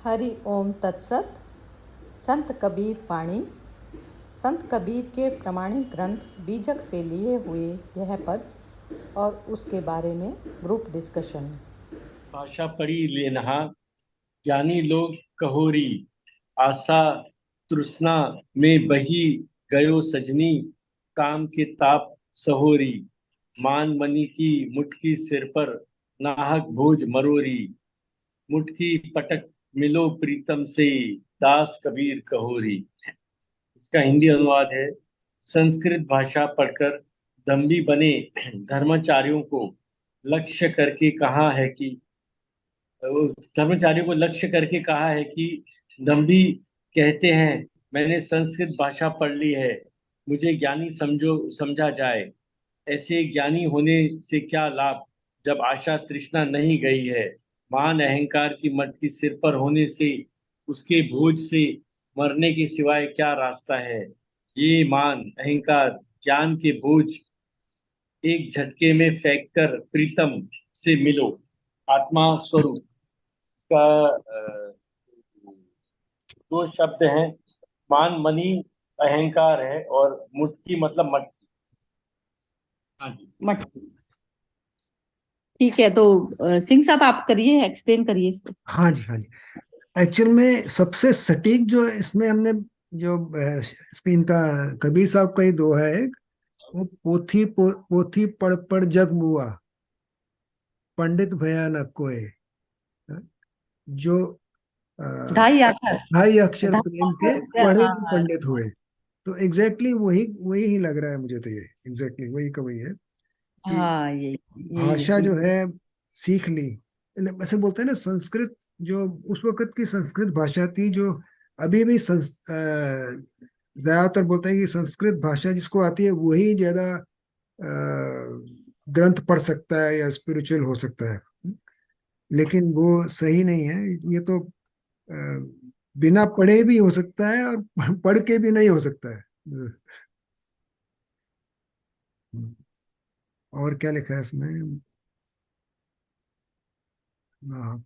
हरि ओम तत्सत। संत कबीर वाणी। संत कबीर के प्रमाणिक ग्रंथ बीजक से लिए हुए यह पद और उसके बारे में ग्रुप डिस्कशन। भाषा पढ़ी लेनहा, ज्ञानी लोग कहोरी, आशा तृष्णा में बही गयो सजनी, काम के ताप सहोरी, मान मनी की मुटकी सिर पर, नाहक भोज मरोरी, मुटकी पटक मिलो प्रीतम से, दास कबीर कहोरी। इसका हिंदी अनुवाद है, संस्कृत भाषा पढ़कर दम्भी बने धर्माचार्यों को लक्ष्य करके कहा है कि धर्माचार्यों को लक्ष्य करके कहा है कि दम्भी कहते हैं मैंने संस्कृत भाषा पढ़ ली है, मुझे ज्ञानी समझा जाए। ऐसे ज्ञानी होने से क्या लाभ जब आशा तृष्णा नहीं गई है। महान अहंकार की मटकी सिर पर होने से उसके बोझ से मरने के सिवाय क्या रास्ता है। ये मान अहंकार ज्ञान के बोझ एक झटके में फेंककर प्रीतम से मिलो, आत्मा स्वरूप। इसका दो शब्द हैं, मान मनी अहंकार है और मुटकी मतलब मटकी। हाँ जी, मटकी। ठीक है, तो सिंह साहब आप करिए, एक्सप्लेन करिए इसको। हाँ जी, हाँ जी। एक्चुअल में सबसे सटीक जो इसमें हमने जो इसमें इनका कबीर साहब का ही दोहा है, वो पोथी पढ़ पढ़ जग मुआ, पंडित भया न कोय। जो ढाई अक्षर। ढाई अक्षर प्रेम के पढ़े हाँ तो हाँ। पंडित हुए। तो एग्जैक्टली वही वही ही लग रहा है मुझे, तो ये एग्जैक्टली वही का वही है कि हाँ, यही है भाषा जो बिल्कुल। है सीख ली। ऐसे बोलते हैं ना, संस्कृत जो उस वक्त की संस्कृत भाषा थी, जो अभी भी ज्यादातर बोलते हैं कि संस्कृत भाषा जिसको आती है वही ज्यादा ग्रंथ पढ़ सकता है या स्पिरिचुअल हो सकता है। लेकिन वो सही नहीं है। ये तो बिना पढ़े भी हो सकता है और पढ़ के भी नहीं हो सकता है। और क्या लिखा है इसमें? हाँ,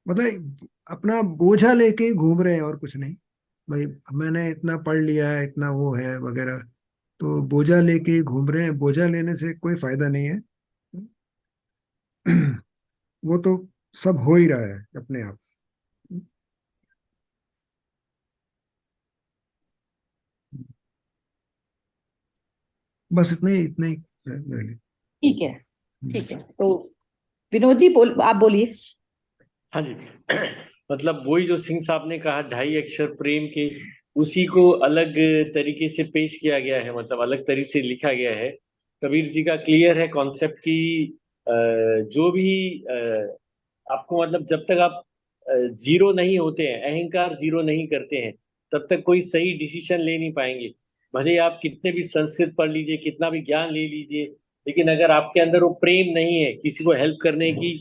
मतलब अपना बोझा लेके ही घूम रहे हैं और कुछ नहीं। भाई मैंने इतना पढ़ लिया है, इतना वो है वगैरह, तो बोझा लेके ही घूम रहे हैं। बोझा लेने से कोई फायदा नहीं है। वो तो सब हो ही रहा है अपने आप। बस इतना ही है मेरे लिए। ठीक है, ठीक है, तो विनोद जी आप बोलिए। हाँ जी। मतलब वही जो सिंह साहब ने कहा, ढाई अक्षर प्रेम के, उसी को अलग तरीके से पेश किया गया है, मतलब अलग तरीके से लिखा गया है। कबीर जी का क्लियर है कॉन्सेप्ट की, जो भी आपको मतलब जब तक आप जीरो नहीं होते हैं, अहंकार जीरो नहीं करते हैं, तब तक कोई सही डिसीजन ले नहीं पाएंगे। भले आप कितने भी संस्कृत पढ़ लीजिए, कितना भी ज्ञान ले लीजिए, लेकिन अगर आपके अंदर वो प्रेम नहीं है, किसी को हेल्प करने की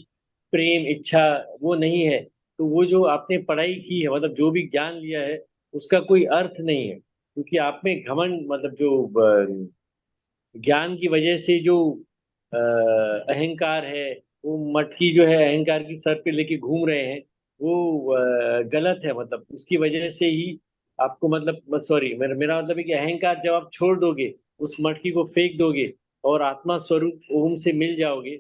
प्रेम इच्छा वो नहीं है, तो वो जो आपने पढ़ाई की है, मतलब जो भी ज्ञान लिया है, उसका कोई अर्थ नहीं है। क्योंकि आप में घमंड, मतलब जो ज्ञान की वजह से जो अहंकार है, वो मटकी जो है अहंकार की सर पे लेके घूम रहे हैं, वो गलत है। मतलब उसकी वजह से ही आपको, मतलब सॉरी, मेरा मतलब है कि अहंकार जब आप छोड़ दोगे, उस मटकी को फेंक दोगे और आत्मा स्वरूप ओम से मिल जाओगे,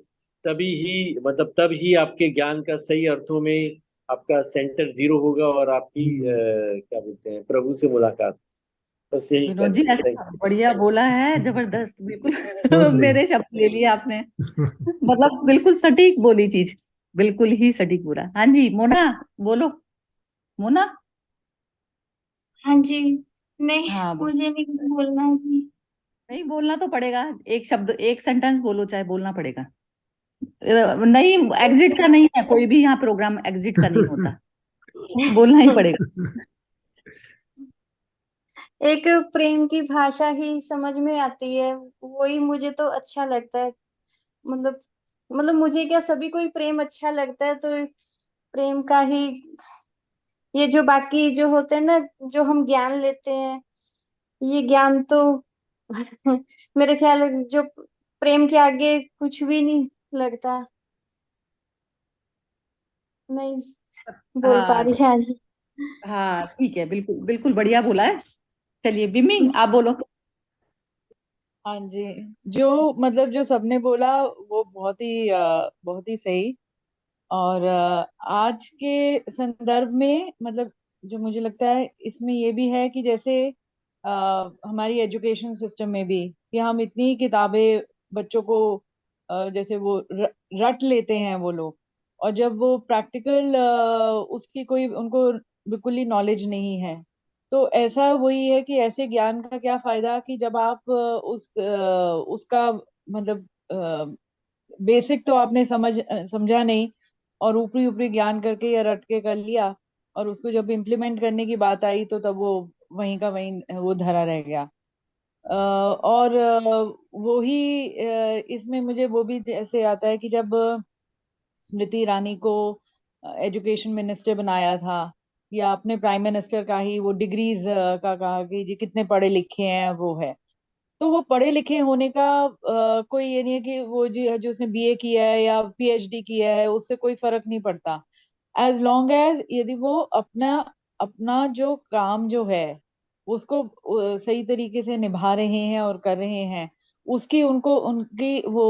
तभी ही, मतलब तब ही आपके ज्ञान का सही अर्थों में आपका सेंटर जीरो होगा और आपकी क्या बोलते हैं, प्रभु से मुलाकात। बस यही विनोद जी कहना है। थैंक अच्छा, बढ़िया बोला है, जबरदस्त, बहुत बिल्कुल। बढ़िया। मेरे शब्द ले लिए आपने। मतलब बिल्कुल सटीक बोली चीज, बिल्कुल ही सटीक बोला। हाँ जी, मोना बोलो। मोना। हाँ जी। नहीं, हाँ मुझे नहीं बोलना है जी। नहीं, बोलना तो पड़ेगा। एक शब्द, एक सेंटेंस बोलो, चाहे बोलना पड़ेगा। नहीं, एग्जिट का नहीं है, कोई भी यहाँ प्रोग्राम एग्जिट का नहीं होता, बोलना ही पड़ेगा। एक प्रेम की भाषा ही समझ में आती है, वही मुझे तो अच्छा लगता है। मतलब मतलब मुझे क्या, सभी को ही प्रेम अच्छा लगता है, तो प्रेम का ही, ये जो बाकी जो होते हैं ना, जो हम ज्ञान लेते हैं, ये ज्ञान तो मेरे ख्याल है जो प्रेम के आगे कुछ भी नहीं लगता। नहीं, बोल पा हाँ रही है नहीं। हाँ ठीक है, बिल्कुल बिल्कुल बढ़िया बोला है। चलिए बिम्मी आप बोलो। हाँ जी। जो मतलब जो सबने बोला वो बहुत ही सही। और आज के संदर्भ में मतलब जो मुझे लगता है इसमें ये भी है कि जैसे हमारी एजुकेशन सिस्टम में भी कि हम इतनी किताबें बच्चों को जैसे वो रट लेते हैं वो लोग। और जब वो प्रैक्टिकल उसकी कोई उनको बिल्कुल ही नॉलेज नहीं है। तो ऐसा वही है कि ऐसे ज्ञान का क्या फायदा कि जब आप उसका मतलब बेसिक तो आपने समझा नहीं और ऊपरी ऊपरी ज्ञान करके या रट के कर लिया। और उसको जब इम्प्लीमेंट करने की बात आई तो तब वो वहीं का वहीं वो धरा रह गया। और वो ही इसमें मुझे वो भी ऐसे आता है कि जब स्मृति ईरानी को एजुकेशन मिनिस्टर बनाया था या अपने प्राइम मिनिस्टर का ही वो डिग्रीज का कहा कि जी कितने पढ़े लिखे हैं वो है। तो वो पढ़े लिखे होने का कोई ये नहीं है कि वो जी जो उसने बीए किया है या पीएचडी किया है उससे कोई फर्क नहीं पड़ता। एज लॉन्ग एज यदि वो अपना अपना जो काम जो है उसको सही तरीके से निभा रहे हैं और कर रहे हैं उसकी उनको उनकी वो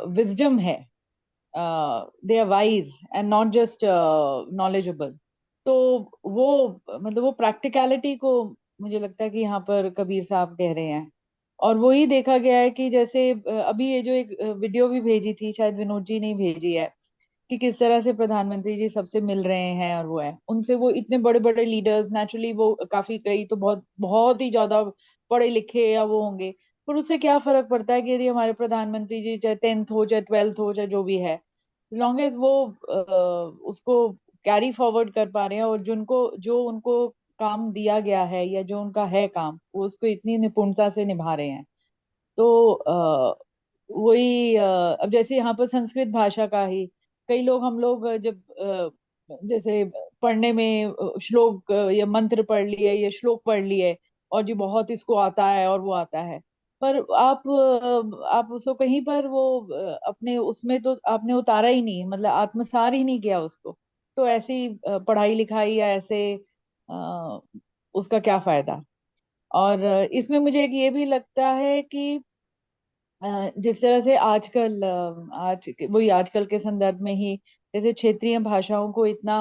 विजडम है। They are wise and not just knowledgeable. तो वो मतलब वो प्रैक्टिकलिटी को मुझे लगता है कि यहाँ पर कबीर साहब कह रहे हैं। और वही देखा गया है कि जैसे अभी ये जो एक वीडियो भी भेजी थी शायद विनोद जी ने ही भेजी है कि किस तरह से प्रधानमंत्री जी सबसे मिल रहे हैं और वो है उनसे वो इतने बड़े बड़े लीडर्स नेचुरली वो काफी कई तो बहुत बहुत ही ज्यादा पढ़े लिखे या वो होंगे। पर उससे क्या फर्क पड़ता है कि यदि हमारे प्रधानमंत्री जी चाहे 10th हो चाहे 12th हो चाहे जो भी है लॉन्ग एज वो उसको कैरी फॉरवर्ड कर पा रहे हैं और जिनको जो उनको काम दिया गया है या जो उनका है काम वो उसको इतनी निपुणता से निभा रहे हैं। तो वही अब जैसे यहाँ पर संस्कृत भाषा का ही कई लोग हम लोग जब जैसे पढ़ने में श्लोक या मंत्र पढ़ लिए या श्लोक पढ़ लिए और जी बहुत इसको आता है और वो आता है। पर आप उसको कहीं पर वो अपने उसमें तो आपने उतारा ही नहीं मतलब आत्मसार ही नहीं किया उसको। तो ऐसी पढ़ाई लिखाई या ऐसे अ, उसका क्या फायदा। और इसमें मुझे एक ये भी लगता है कि जिस तरह से आजकल वही आजकल के संदर्भ में ही जैसे क्षेत्रीय भाषाओं को इतना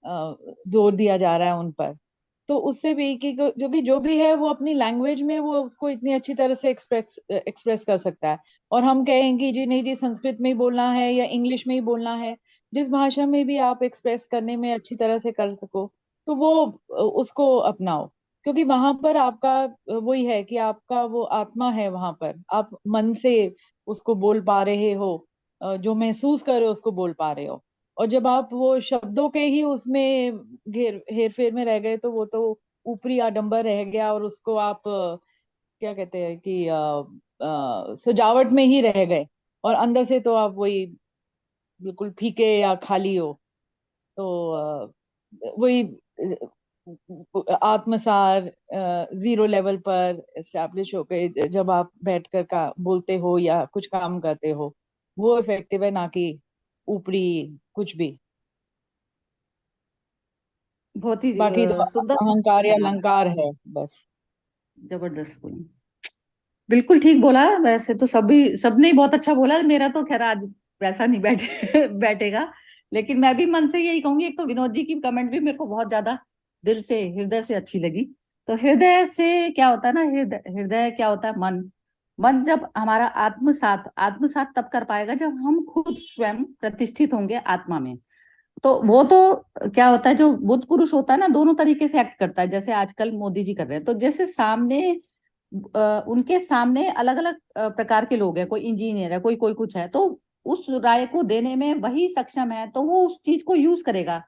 जोर दिया जा रहा है उन पर। तो उससे भी कि जो भी है वो अपनी लैंग्वेज में वो उसको इतनी अच्छी तरह से एक्सप्रेस कर सकता है। और हम कहेंगे जी नहीं जी संस्कृत में ही बोलना है या इंग्लिश में ही बोलना है। जिस भाषा में भी आप एक्सप्रेस करने में अच्छी तरह से कर सको तो वो उसको अपनाओ। क्योंकि वहां पर आपका वही है कि आपका वो आत्मा है वहां पर आप मन से उसको बोल पा रहे हो। जो महसूस कर रहे हो उसको बोल पा रहे हो। और जब आप वो शब्दों के ही उसमें घेर हेर फेर में रह गए तो वो तो ऊपरी आडंबर रह गया और उसको आप क्या कहते हैं कि सजावट में ही रह गए। और अंदर से तो आप वही बिल्कुल फीके या खाली हो। तो वही आत्मसार जीरो लेवल पर एस्टेब्लिश हो गए जब आप बैठकर का बोलते हो या कुछ काम करते हो वो इफेक्टिव है ना कि ऊपरी कुछ भी। बहुत ही बाकी तो सुंदर अहंकार या विचार, अलंकार है बस। जबरदस्त बोली, बिल्कुल ठीक बोला। वैसे तो सभी सबने ही बहुत अच्छा बोला, मेरा तो खैर आज वैसा नहीं बैठेगा। लेकिन मैं भी मन से यही कहूंगी, एक तो विनोद जी की कमेंट भी मेरे को बहुत ज्यादा दिल से हृदय से अच्छी लगी। तो हृदय से क्या होता है ना, हृदय हृदय क्या होता है, मन। मन जब हमारा आत्मसात आत्मसात तब कर पाएगा जब हम खुद स्वयं प्रतिष्ठित होंगे आत्मा में। तो वो तो क्या होता है, जो बुद्ध पुरुष होता है ना, दोनों तरीके से एक्ट करता है। जैसे आजकल मोदी जी कर रहे हैं, तो जैसे सामने उनके सामने अलग अलग प्रकार के लोग हैं, कोई इंजीनियर है, कोई कोई कुछ है, तो उस राय को देने में वही सक्षम है, तो वो उस चीज को यूज करेगा।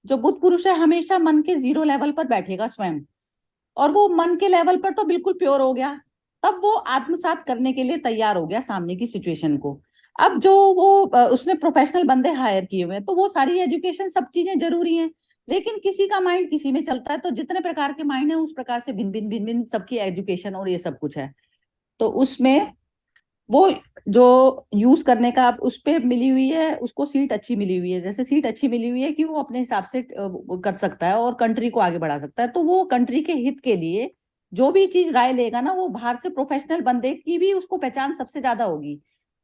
जो बुद्ध पुरुष है हमेशा मन के जीरो लेवल पर बैठेगा स्वयं, और वो मन के लेवल पर तो बिल्कुल प्योर हो गया। तब वो आत्मसात करने के लिए तैयार हो गया सामने की सिचुएशन को। अब जो वो उसने प्रोफेशनल बंदे हायर किए हुए हैं, तो वो सारी एजुकेशन सब चीजें जरूरी हैं। लेकिन किसी का माइंड किसी में चलता है, तो जितने प्रकार के माइंड है उस प्रकार से भिन्न भिन्न भिन्न भिन्न सबकी एजुकेशन और ये सब कुछ है। तो उसमें वो जो यूज करने का उस पे मिली हुई है, उसको सीट अच्छी मिली हुई है, जैसे सीट अच्छी मिली हुई है कि वो अपने हिसाब से कर सकता है और कंट्री को आगे बढ़ा सकता है, तो वो कंट्री के हित के लिए जो भी चीज राय लेगा ना, वो बाहर से प्रोफेशनल बंदे की भी उसको पहचान सबसे ज्यादा होगी।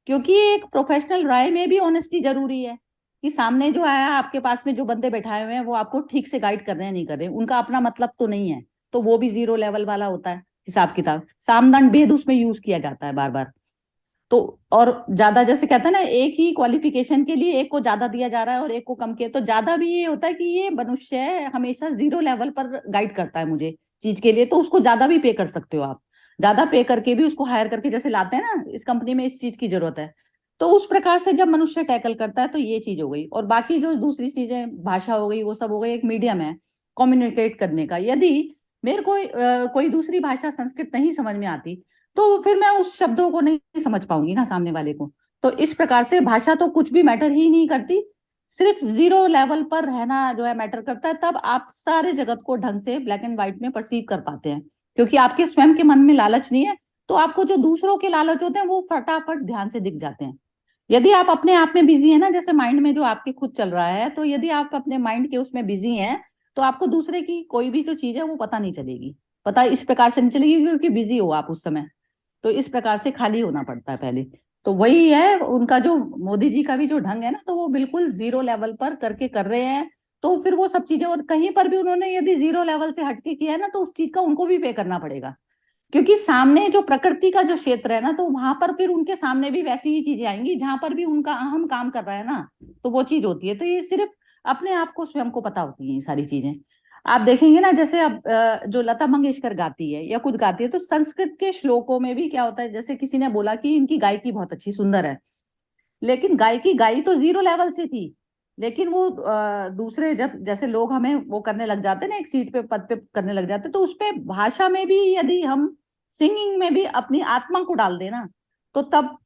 क्योंकि एक प्रोफेशनल राय में भी ऑनेस्टी जरूरी है, कि सामने जो आया आपके पास में जो बंदे बैठाए हुए हैं वो आपको ठीक से गाइड कर रहे हैं नहीं कर रहे हैं, उनका अपना मतलब तो नहीं है, तो वो भी 0 लेवल वाला होता है हिसाब किताब, सामदंड भेद उसमें यूज किया जाता है बार बार। तो और ज्यादा जैसे कहते हैं ना, एक ही क्वालिफिकेशन के लिए एक को ज्यादा दिया जा रहा है और एक को कम किया, तो ज्यादा भी ये होता है कि ये मनुष्य है हमेशा 0 लेवल पर गाइड करता है मुझे चीज के लिए, तो उसको ज्यादा भी पे कर सकते हो आप, ज्यादा पे करके भी उसको हायर करके, जैसे लाते हैं ना इस कंपनी में इस चीज की जरूरत है, तो उस प्रकार से जब मनुष्य टैकल करता है तो ये चीज हो गई। और बाकी जो दूसरी चीजें भाषा हो गई वो सब हो गई, एक मीडियम है कम्युनिकेट करने का। यदि मेरे को कोई दूसरी भाषा संस्कृत नहीं समझ में आती, तो फिर मैं उस शब्दों को नहीं समझ पाऊंगी ना सामने वाले को। तो इस प्रकार से भाषा तो कुछ भी मैटर ही नहीं करती, सिर्फ 0 लेवल पर रहना जो है मैटर करता है, तब आप सारे जगत को ढंग से ब्लैक एंड व्हाइट में परसीव कर पाते हैं, क्योंकि आपके स्वयं के मन में लालच नहीं है, तो आपको जो दूसरों के लालच होते हैं वो फटाफट ध्यान से दिख जाते हैं। यदि आप अपने आप में बिजी है ना, जैसे माइंड में जो आपके खुद चल रहा है, तो यदि आप अपने माइंड के उसमें बिजी हैं, तो आपको दूसरे की कोई भी जो चीज है वो पता नहीं चलेगी, पता इस प्रकार से नहीं चलेगी, क्योंकि बिजी हो आप उस समय। तो इस प्रकार से खाली होना पड़ता है पहले। तो वही है उनका जो मोदी जी का भी जो ढंग है ना, तो वो बिल्कुल 0 लेवल पर करके कर रहे हैं। तो फिर वो सब चीजें, और कहीं पर भी उन्होंने यदि 0 लेवल से हटके किया है ना, तो उस चीज का उनको भी पे करना पड़ेगा, क्योंकि सामने जो प्रकृति का जो क्षेत्र है ना, तो वहां पर फिर उनके सामने भी वैसी ही चीजें आएंगी जहां पर भी उनका अहम काम कर रहा है ना, तो वो चीज होती है। तो ये सिर्फ अपने आप को स्वयं को पता होती है ये सारी चीजें। आप देखेंगे ना, जैसे अब जो लता मंगेशकर गाती है या कुछ गाती है, तो संस्कृत के श्लोकों में भी क्या होता है, जैसे किसी ने बोला कि इनकी गायकी बहुत अच्छी सुंदर है, लेकिन गायकी गाई तो 0 लेवल से थी, लेकिन वो दूसरे जब जैसे लोग हमें वो करने लग जाते हैं ना, एक सीट पे पद पे करने लग जाते हैं, तो उसपे भाषा में भी यदि हम सिंगिंग में भी अपनी आत्मा को डाल देना, तो तब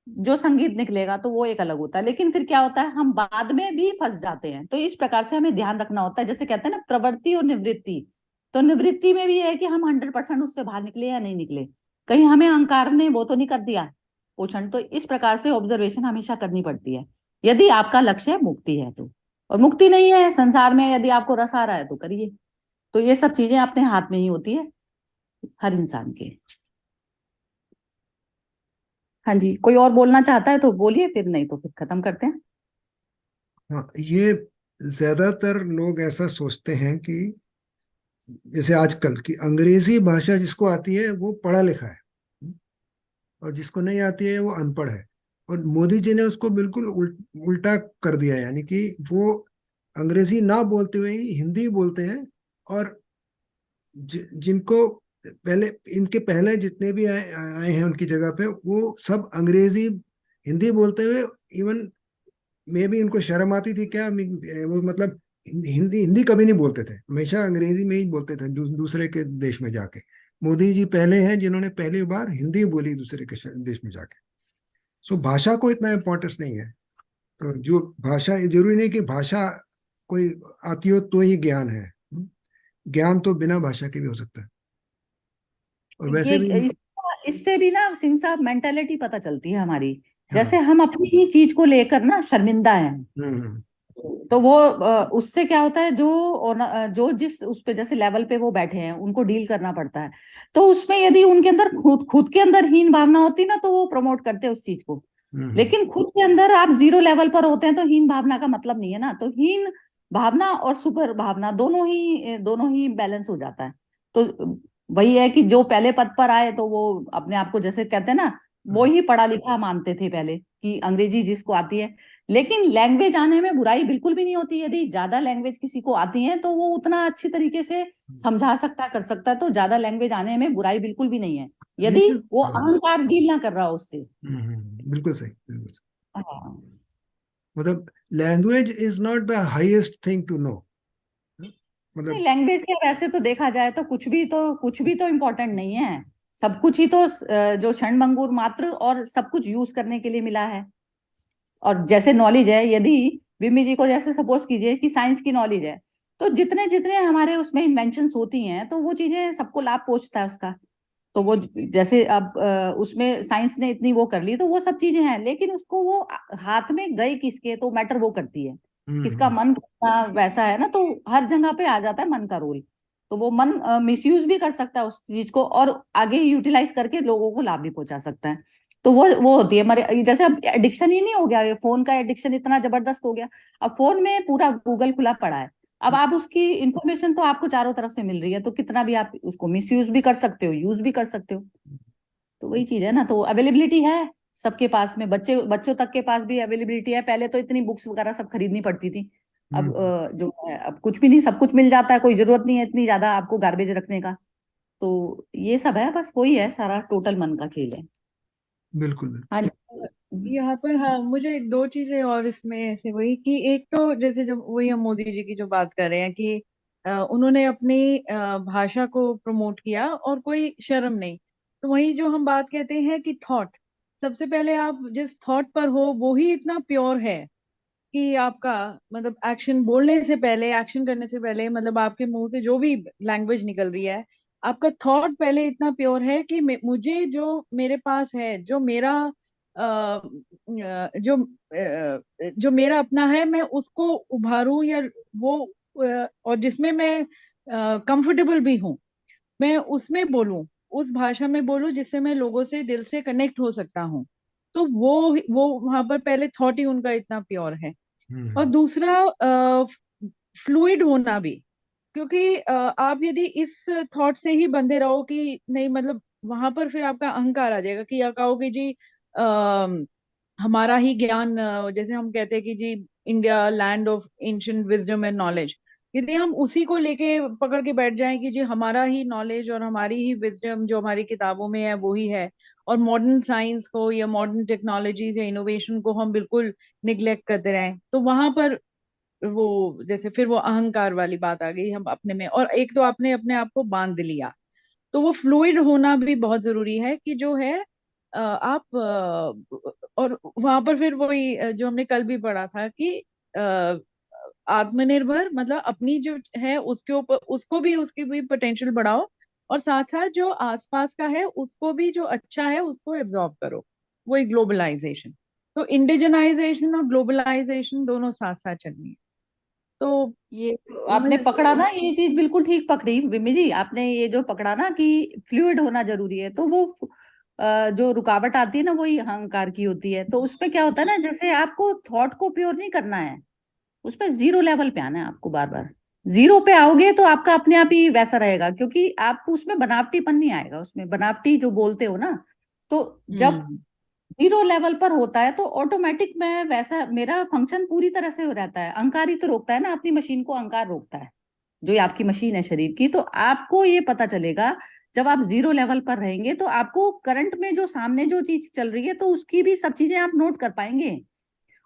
जो संगीत निकलेगा तो वो एक अलग होता है। लेकिन फिर क्या होता है, हम बाद में भी फंस जाते हैं। तो इस प्रकार से हमें ध्यान रखना होता है, जैसे कहते हैं ना प्रवृत्ति और निवृत्ति, तो निवृत्ति में भी है कि हम 100% उससे बाहर निकले या नहीं निकले, कहीं हमें अहंकार ने वो तो नहीं कर दिया पोषण। तो इस प्रकार से ऑब्जर्वेशन हमेशा करनी पड़ती है, यदि आपका लक्ष्य मुक्ति है तो। और मुक्ति नहीं है संसार में, यदि आपको रस आ रहा है तो करिए। तो ये सब चीजें अपने हाथ में ही होती है हर इंसान के। हाँ जी, कोई और बोलना चाहता है तो बोलिए, फिर नहीं तो फिर खत्म करते हैं। हाँ, ये ज्यादातर लोग ऐसा सोचते हैं कि जैसे आजकल की अंग्रेजी भाषा जिसको आती है वो पढ़ा लिखा है, और जिसको नहीं आती है वो अनपढ़ है। और मोदी जी ने उसको बिल्कुल उल्टा कर दिया है, यानी कि वो अंग्रेजी ना बोलते हुए ही हिंदी बोलते हैं। और जिनको पहले, इनके पहले जितने भी आए हैं उनकी जगह पे, वो सब अंग्रेजी हिंदी बोलते हुए, इवन मे भी इनको शर्म आती थी क्या, वो मतलब हिंदी हिंदी कभी नहीं बोलते थे, हमेशा अंग्रेजी में ही बोलते थे दूसरे के देश में जाके। मोदी जी पहले हैं जिन्होंने पहली बार हिंदी बोली दूसरे के देश में जाके। सो भाषा को इतना इम्पोर्टेंस नहीं है। तो जो भाषा, जरूरी नहीं कि भाषा कोई आती हो तो ही ज्ञान है, ज्ञान तो बिना भाषा के भी हो सकता है। और ये वैसे भी इससे भी ना सिंह साहब मेंटेलिटी पता चलती है हमारी, जैसे हाँ। हम अपनी ही चीज को लेकर ना शर्मिंदा हैं, हम्म। तो वो उससे क्या होता है, जो जिस उस पे जैसे लेवल पे वो बैठे हैं उनको डील करना पड़ता है। तो उसमें यदि उनके अंदर खुद खुद के अंदर हीन भावना होती ना, तो वो प्रमोट करते हैं उस चीज को। हम्म। लेकिन खुद के अंदर आप 0 लेवल पर होते हैं तो हीन भावना का मतलब नहीं है ना, तो हीन भावना और सुपर भावना दोनों ही बैलेंस हो जाता है। तो वही है कि जो पहले पद पर आए तो वो अपने आप को जैसे कहते हैं ना, वो ही पढ़ा लिखा मानते थे पहले, कि अंग्रेजी जिसको आती है। लेकिन लैंग्वेज आने में बुराई बिल्कुल भी नहीं होती, यदि ज्यादा लैंग्वेज किसी को आती है तो वो उतना अच्छी तरीके से समझा सकता कर सकता है, तो ज्यादा लैंग्वेज आने में बुराई बिल्कुल भी नहीं है, यदि लेकिन वो हाँ। अहंकार डील ना कर रहा हो उससे। बिल्कुल सही, बिल्कुल सही। हाँ, मतलब language is not the highest thing to know. नहीं मतलब लैंग्वेज के वैसे तो देखा जाए तो कुछ भी तो इम्पोर्टेंट नहीं है, सब कुछ ही तो जो क्षणभंगुर मात्र और सब कुछ यूज करने के लिए मिला है। और जैसे नॉलेज है, यदि बिम्मी जी को जैसे सपोज कीजिए कि साइंस की नॉलेज है, तो जितने जितने हमारे उसमें इन्वेंशंस होती हैं तो वो चीजें सबको लाभ पहुंचता है उसका। तो वो जैसे अब उसमें साइंस ने इतनी वो कर ली, तो वो सब चीजें हैं, लेकिन उसको वो हाथ में गई किसके तो मैटर वो करती है, किसका हम्म। मन कितना वैसा है ना, तो हर जगह पे आ जाता है मन का रोल। तो वो मन मिसयूज भी कर सकता है उस चीज को, और आगे यूटिलाइज करके लोगों को लाभ भी पहुंचा सकता है। तो वो होती है हमारे, जैसे अब एडिक्शन ही नहीं हो गया, ये फोन का एडिक्शन इतना जबरदस्त हो गया। अब फोन में पूरा गूगल खुला पड़ा है, अब आप उसकी इंफॉर्मेशन तो आपको चारों तरफ से मिल रही है, तो कितना भी आप उसको मिसयूज भी कर सकते हो, यूज भी कर सकते हो। तो वही चीज है ना, तो अवेलेबिलिटी है सबके पास में, बच्चों तक के पास भी अवेलेबिलिटी है। पहले तो इतनी बुक्स वगैरह सब खरीदनी पड़ती थी, अब हम्म। जो है अब कुछ भी नहीं, सब कुछ मिल जाता है, कोई जरूरत नहीं है इतनी ज्यादा आपको गार्बेज रखने का। तो ये सब है, बस वही है, सारा टोटल मन का खेल है। बिल्कुल बिल्कुल। हाँ जी। यहाँ पर हाँ, मुझे दो चीजें और इसमें ऐसे वही कि एक तो जैसे जब वही हम मोदी जी की जो बात कर रहे हैं कि उन्होंने अपनी भाषा को प्रमोट किया और कोई शर्म नहीं। तो वही जो हम बात कहते हैं कि थॉट, सबसे पहले आप जिस थॉट पर हो वो ही इतना प्योर है कि आपका मतलब एक्शन बोलने से पहले, एक्शन करने से पहले, मतलब आपके मुंह से जो भी लैंग्वेज निकल रही है, आपका थॉट पहले इतना प्योर है कि मुझे जो मेरे पास है, जो मेरा जो मेरा अपना है, मैं उसको उभारूं या वो और जिसमें मैं कंफर्टेबल भी हूँ, मैं उसमें बोलूं, उस भाषा में बोलूं जिससे मैं लोगों से दिल से कनेक्ट हो सकता हूँ। तो वो वहां पर पहले थॉट ही उनका इतना प्योर है। और हम्म। दूसरा फ्लूइड होना भी, क्योंकि आप यदि इस थॉट से ही बंधे रहो कि नहीं, मतलब वहां पर फिर आपका अहंकार आ जाएगा कि या कहोगे जी हमारा ही ज्ञान, जैसे हम कहते हैं कि जी India land of ancient wisdom and knowledge, यदि हम उसी को लेके पकड़ के बैठ जाएं कि जी हमारा ही नॉलेज और हमारी ही विजडम जो हमारी किताबों में है वो ही है, और मॉडर्न साइंस को या मॉडर्न टेक्नोलॉजीज या इनोवेशन को हम बिल्कुल निग्लेक्ट करते रहें, तो वहां पर वो जैसे फिर वो अहंकार वाली बात आ गई हम अपने में, और एक तो आपने अपने आप को बांध लिया। तो वो फ्लूइड होना भी बहुत जरूरी है कि जो है आप और वहां पर फिर वही जो हमने कल भी पढ़ा था कि अ, आत्मनिर्भर मतलब अपनी जो है उसके ऊपर, उसको भी, उसकी भी पोटेंशियल बढ़ाओ, और साथ साथ जो आसपास का है उसको भी, जो अच्छा है उसको एब्जॉर्ब करो। वही ग्लोबलाइजेशन। तो इंडिजनाइजेशन और ग्लोबलाइजेशन दोनों साथ साथ चलनी है। तो ये आपने पकड़ा ना, ये चीज बिल्कुल ठीक पकड़ी विमी जी, आपने ये जो पकड़ा ना कि फ्लूइड होना जरूरी है, तो वो जो रुकावट आती है ना, वही अहंकार की होती है। तो उसमें क्या होता है ना, जैसे आपको थॉट को प्योर नहीं करना है, उसमें जीरो लेवल पे आना है आपको, बार बार जीरो पे आओगे तो आपका अपने आप ही वैसा रहेगा, क्योंकि आपको उसमें बनावटीपन नहीं आएगा, उसमें बनावटी जो बोलते हो ना। तो जब हम्म जीरो लेवल पर होता है तो ऑटोमेटिक में वैसा मेरा फंक्शन पूरी तरह से हो रहता है। अहंकार ही तो रोकता है ना, अपनी मशीन को अहंकार रोकता है, जो ये आपकी मशीन है शरीर की। तो आपको ये पता चलेगा जब आप जीरो लेवल पर रहेंगे, तो आपको करंट में जो सामने जो चीज चल रही है, तो उसकी भी सब चीजें आप नोट कर पाएंगे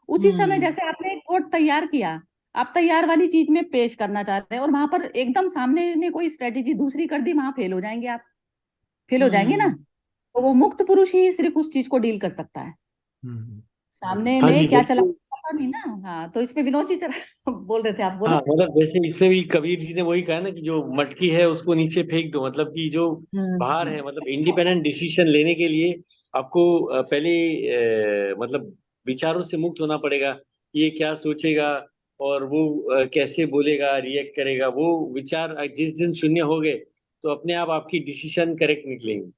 उसी समय। हम्म जैसे आपने एक कोड तैयार किया, आप तैयार वाली चीज में पेश करना चाहते हैं, और वहां पर एकदम सामने ने कोई स्ट्रेटेजी दूसरी कर दी, वहां फेल हो जाएंगे आप, फेल हो जाएंगे ना। हम्म तो वो मुक्त पुरुष ही सिर्फ उस चीज को डील कर सकता है, हम्म। सामने हाँ जी में क्या चला बिल्कुल। पता नहीं ना। हाँ, तो इसमें विनोद जी चला बोल रहे थे, आप हाँ बोलो। मतलब वैसे इसमें भी कबीर जी ने वही कहा ना कि जो मटकी है उसको नीचे फेंक दो, मतलब कि जो भार हम्म है, मतलब इंडिपेंडेंट डिसीजन लेने के लिए आपको पहले मतलब विचारों से मुक्त होना पड़ेगा कि ये क्या सोचेगा और वो कैसे बोलेगा, रिएक्ट करेगा। वो विचार जिस दिन शून्य हो गए तो अपने आप आपकी डिसीजन करेक्ट निकलेंगे।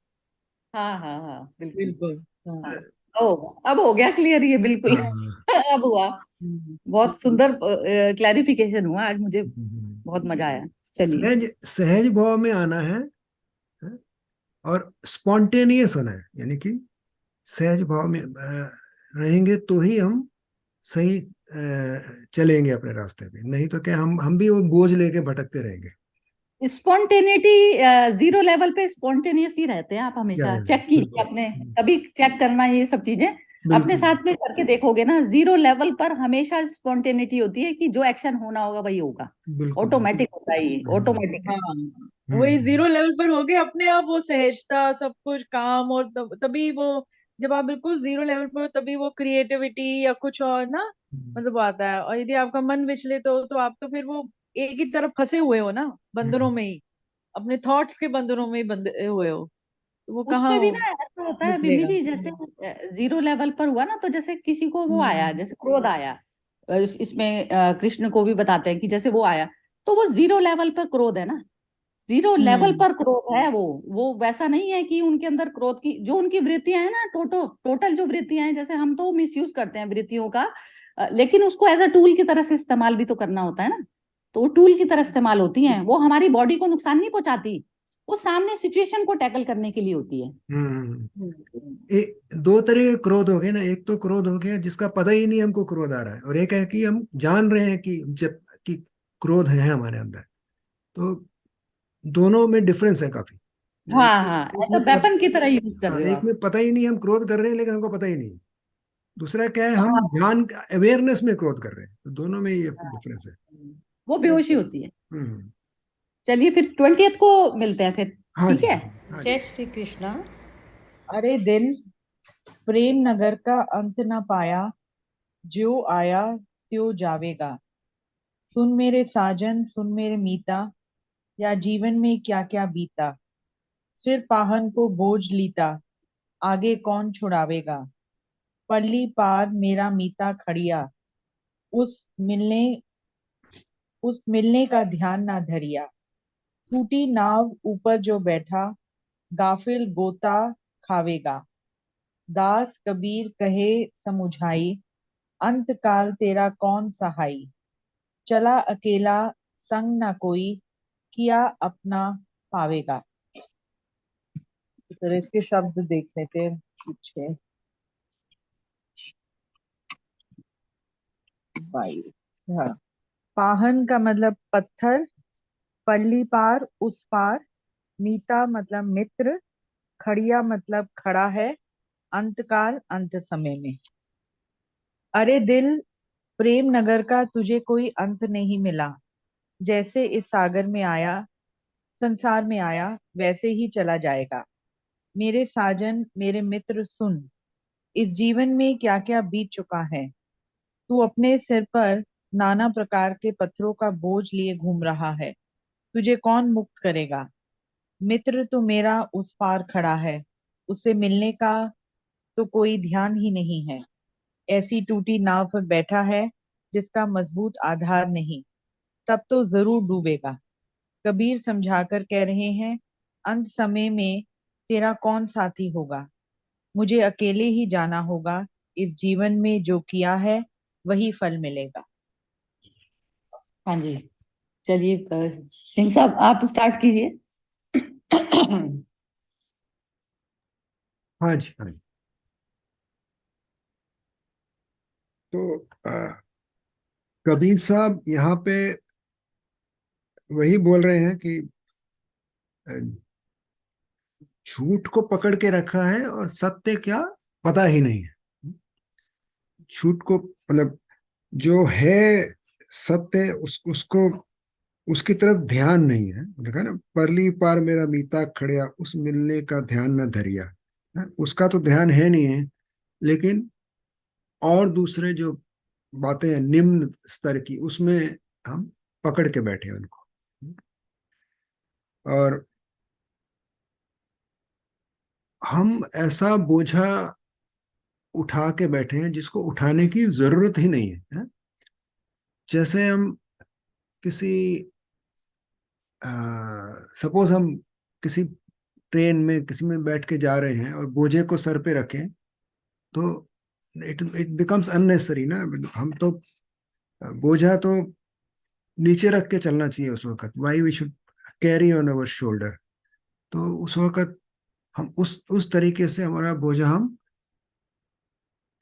हाँ हाँ हाँ, बिल्कुल। बिल्कुल। हाँ, हाँ ओ अब हो गया क्लियर ये, बिल्कुल हाँ। अब हुआ। हम्म बहुत सुंदर क्लैरिफिकेशन हुआ आज, मुझे हम्म। बहुत मजा आया। चलिए। सहज सहज भाव में आना है, और स्पॉन्टेनियस होना है, यानी कि सहज भाव में रहेंगे तो ही हम सही चलेंगे अपने रास्ते पे, नहीं तो क्या हम भी वो बोझ लेके भटकते रहेंगे। स्पॉन्टेनिटी जीरो लेवल पे स्पॉन्टेनियस ही रहते हैं आप क्या हमेशा, है, चेक कीजिए बिल्कुल। अपने, कभी चेक करना ये सब चीजें अपने बिल्कुल साथ में करके देखोगे ना, जीरो लेवल पर हमेशा स्पॉन्टेनिटी होती है कि जो एक्शन होना होगा वही होगा, बिल्कुल बिल्कुल। ऑटोमेटिक होता है ये, हम्म। ऑटोमेटिक है। हाँ, वही हम्म। जीरो लेवल पर हो गए अपने आप, वो सहजता सब कुछ काम, और तभी वो, जब आप बिल्कुल जीरो लेवल पर हो, तभी वो क्रिएटिविटी या कुछ और ना हम्म। मतलब आता है। और यदि आपका मन विचलित हो तो आप तो फिर वो एक ही तरफ फंसे हुए हो ना, बंधनों हम्म। में ही, अपने थॉट्स के बंधनों में ही बंधे हुए हो। वो कहाँ उसमें भी ना ऐसा होता है बिम्मी निकलेगा। जी, जैसे 0 लेवल पर हुआ ना, तो जैसे किसी को वो आया, जैसे क्रोध आया, इसमें कृष्ण को भी बताते हैं कि जैसे वो आया, तो वो 0 लेवल पर क्रोध है ना, 0 लेवल हम्म पर क्रोध है। वो वैसा नहीं है कि उनके अंदर क्रोध की जो उनकी वृत्तियां हैं ना, टोटल जो वृत्तियां हैं, जैसे हम तो मिसयूज करते हैं वृत्तियों का, लेकिन उसको एज अ टूल की तरह से इस्तेमाल भी तो करना होता है ना। तो वो टूल की तरह इस्तेमाल होती हैं, वो हमारी बॉडी को नुकसान नहीं पहुंचाती, वो सामने सिचुएशन को टैकल करने के लिए होती है। हम्म। हम्म दो तरह के क्रोध हो गए ना, एक तो क्रोध हो गया जिसका पता ही नहीं हमको क्रोध आ रहा है, और एक है कि हम जान रहे हैं कि जब कि क्रोध है हमारे अंदर। तो दोनों में डिफरेंस है काफी। एक हाँ हाँ, एक एज अ में वेपन की तरह यूज कर हाँ, रहे हो एक आप। में पता ही नहीं हम क्रोध कर रहे हैं लेकिन हमको पता ही नहीं। दूसरा क्या है, हम हाँ जान अवेयरनेस में क्रोध कर रहे हैं। तो दोनों में ये हाँ, डिफरेंस है। वो बेहोशी होती है। हम्म। चलिए फिर 20th को मिलते हैं फिर। हाँ ठीक जी, है। हाँ जी, हाँ जी। जय श्री कृष्णा। अरे दिल, प्रेम नगर का अंत न पाया, जो आया त्यो जावेगा। सुन मेरे साजन, सुन मेरे मीता, या जीवन में क्या क्या बीता। सिर पाहन को बोझ लीता, आगे कौन छुड़ावेगा। पल्ली पार मेरा मीता खड़िया, उस मिलने उस मिलने का ध्यान ना धरिया। टूटी नाव ऊपर जो बैठा, गाफिल गोता खावेगा। दास कबीर कहे समुझाई, अंत काल तेरा कौन सहाई। चला अकेला संग न कोई, किया अपना पावेगा। तो इसके शब्द देख लेते हैं पीछे। बाई, हाँ। पाहन का मतलब पत्थर, पल्ली पार उस पार, मीता मतलब मित्र, खड़िया मतलब खड़ा है, अंतकाल अंत समय में। अरे दिल, प्रेम नगर का तुझे कोई अंत नहीं मिला। जैसे इस सागर में आया, संसार में आया, वैसे ही चला जाएगा। मेरे साजन, मेरे मित्र सुन, इस जीवन में क्या क्या बीत चुका है। तू अपने सिर पर नाना प्रकार के पत्थरों का बोझ लिए घूम रहा है। तुझे कौन मुक्त करेगा। मित्र तो मेरा उस पार खड़ा है, उससे मिलने का तो कोई ध्यान ही नहीं है। ऐसी टूटी नाव पर बैठा है जिसका मजबूत आधार नहीं, तब तो जरूर डूबेगा। कबीर समझाकर कह रहे हैं, अंत समय में तेरा कौन साथी होगा। मुझे अकेले ही जाना होगा। इस जीवन में जो किया है वही फल मिलेगा। हाँ जी। चलिए सिंह साहब आप स्टार्ट कीजिए। हाँ जी, हाँ जी। तो कबीर साहब यहाँ पे वही बोल रहे हैं कि अ, झूठ को पकड़ के रखा है और सत्य क्या पता ही नहीं है। झूठ को मतलब जो है सत्य उसको उसकी तरफ ध्यान नहीं है। देखा ना, परली पार मेरा मीता खड़िया, उस मिलने का ध्यान न धरिया। उसका तो ध्यान है नहीं है, लेकिन और दूसरे जो बातें हैं निम्न स्तर की, उसमें हम पकड़ के बैठे हैं उनको। और हम ऐसा बोझा उठा के बैठे हैं जिसको उठाने की जरूरत ही नहीं है। जैसे हम किसी सपोज हम किसी ट्रेन में किसी में बैठ के जा रहे हैं और बोझे को सर पे रखें, तो इट इट बिकम्स अननेसेसरी ना। हम तो बोझा तो नीचे रख के चलना चाहिए उस वक्त। Why we should carry on our shoulder. तो उस वक्त हम उस तरीके से हमारा बोझा हम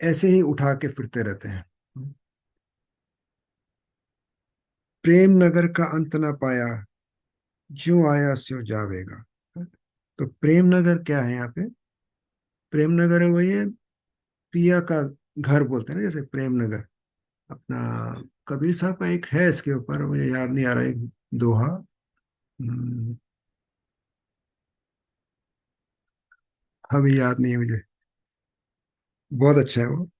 ऐसे ही उठा के फिरते रहते हैं। प्रेम नगर का अंत ना पाया, ज्यों आया स्यों जावेगा। तो प्रेम नगर क्या है यहाँ पे? प्रेम नगर है वही है, पिया का घर बोलते हैं ना, जैसे प्रेम नगर अपना। कबीर साहब का एक है इसके ऊपर, मुझे याद नहीं आ रहा, एक दोहा। हम्म, अभी याद नहीं है मुझे। बहुत अच्छा है वो।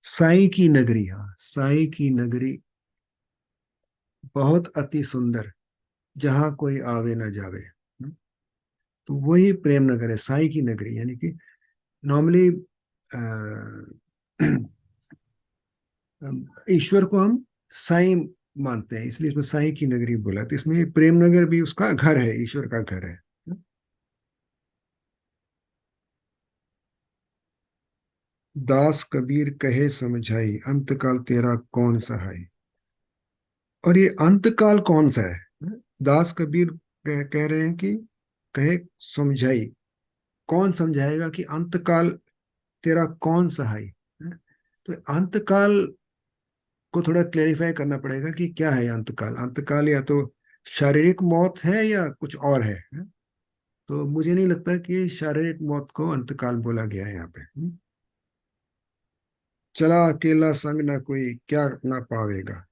साई की नगरी, हाँ, साई की नगरी बहुत अति सुंदर, जहां कोई आवे ना जावे। तो वही प्रेम नगर है, साई की नगरी। यानी कि नॉर्मली ईश्वर को हम साई मानते हैं, इसलिए इसमें साई की नगरी बोला। तो इसमें प्रेम नगर भी उसका घर है, ईश्वर का घर है। दास कबीर कहे समझाई, अंतकाल तेरा कौन सहाय। और ये अंतकाल कौन सा है? दास कबीर कह रहे हैं कि कहे समझाई, कौन समझाएगा कि अंतकाल तेरा कौन सहाय। तो अंतकाल को थोड़ा क्लेरिफाई करना पड़ेगा कि क्या है अंतकाल। अंतकाल या तो शारीरिक मौत है या कुछ और है। तो मुझे नहीं लगता कि शारीरिक मौत को अंतकाल बोला गया है यहाँ पे। चला अकेला संग ना कोई, क्या अपना पावेगा।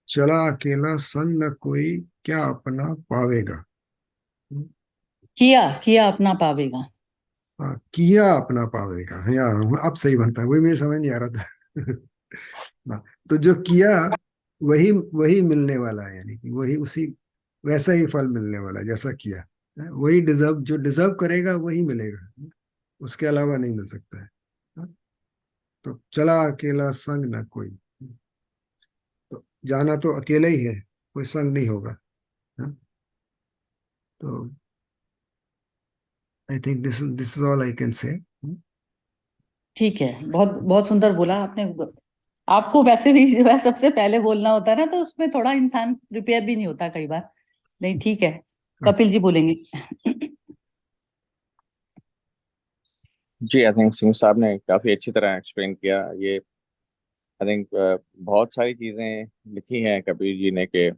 चला अकेला संग न कोई, क्या अपना पावेगा। किया अपना पावेगा। हाँ, किया अपना पावेगा। हाँ, अब सही बनता है, वही मुझे समझ नहीं आ रहा था। हाँ, तो जो किया वही वही मिलने वाला है, यानी कि वही उसी वैसा ही फल मिलने वाला है जैसा किया। वही डिजर्व, जो डिजर्व करेगा वही मिलेगा, उसके अलावा नहीं मिल सकता है। हाँ, तो चला अकेला संग न कोई, तो जाना तो अकेला ही है, कोई संग नहीं होगा। हाँ, तो I think this is all I can say. ठीक है, बहुत बहुत सुंदर बोला आपने। आपको वैसे भी वह सबसे पहले बोलना होता है ना, तो उसमें थोड़ा इंसान प्रिपेयर भी नहीं होता कई बार। नहीं, ठीक है, कपिल जी बोलेंगे। जी, आई थिंक सिंह साहब ने काफ़ी अच्छी तरह एक्सप्लेन किया ये। आई थिंक बहुत सारी चीज़ें लिखी हैं कबीर जी ने कि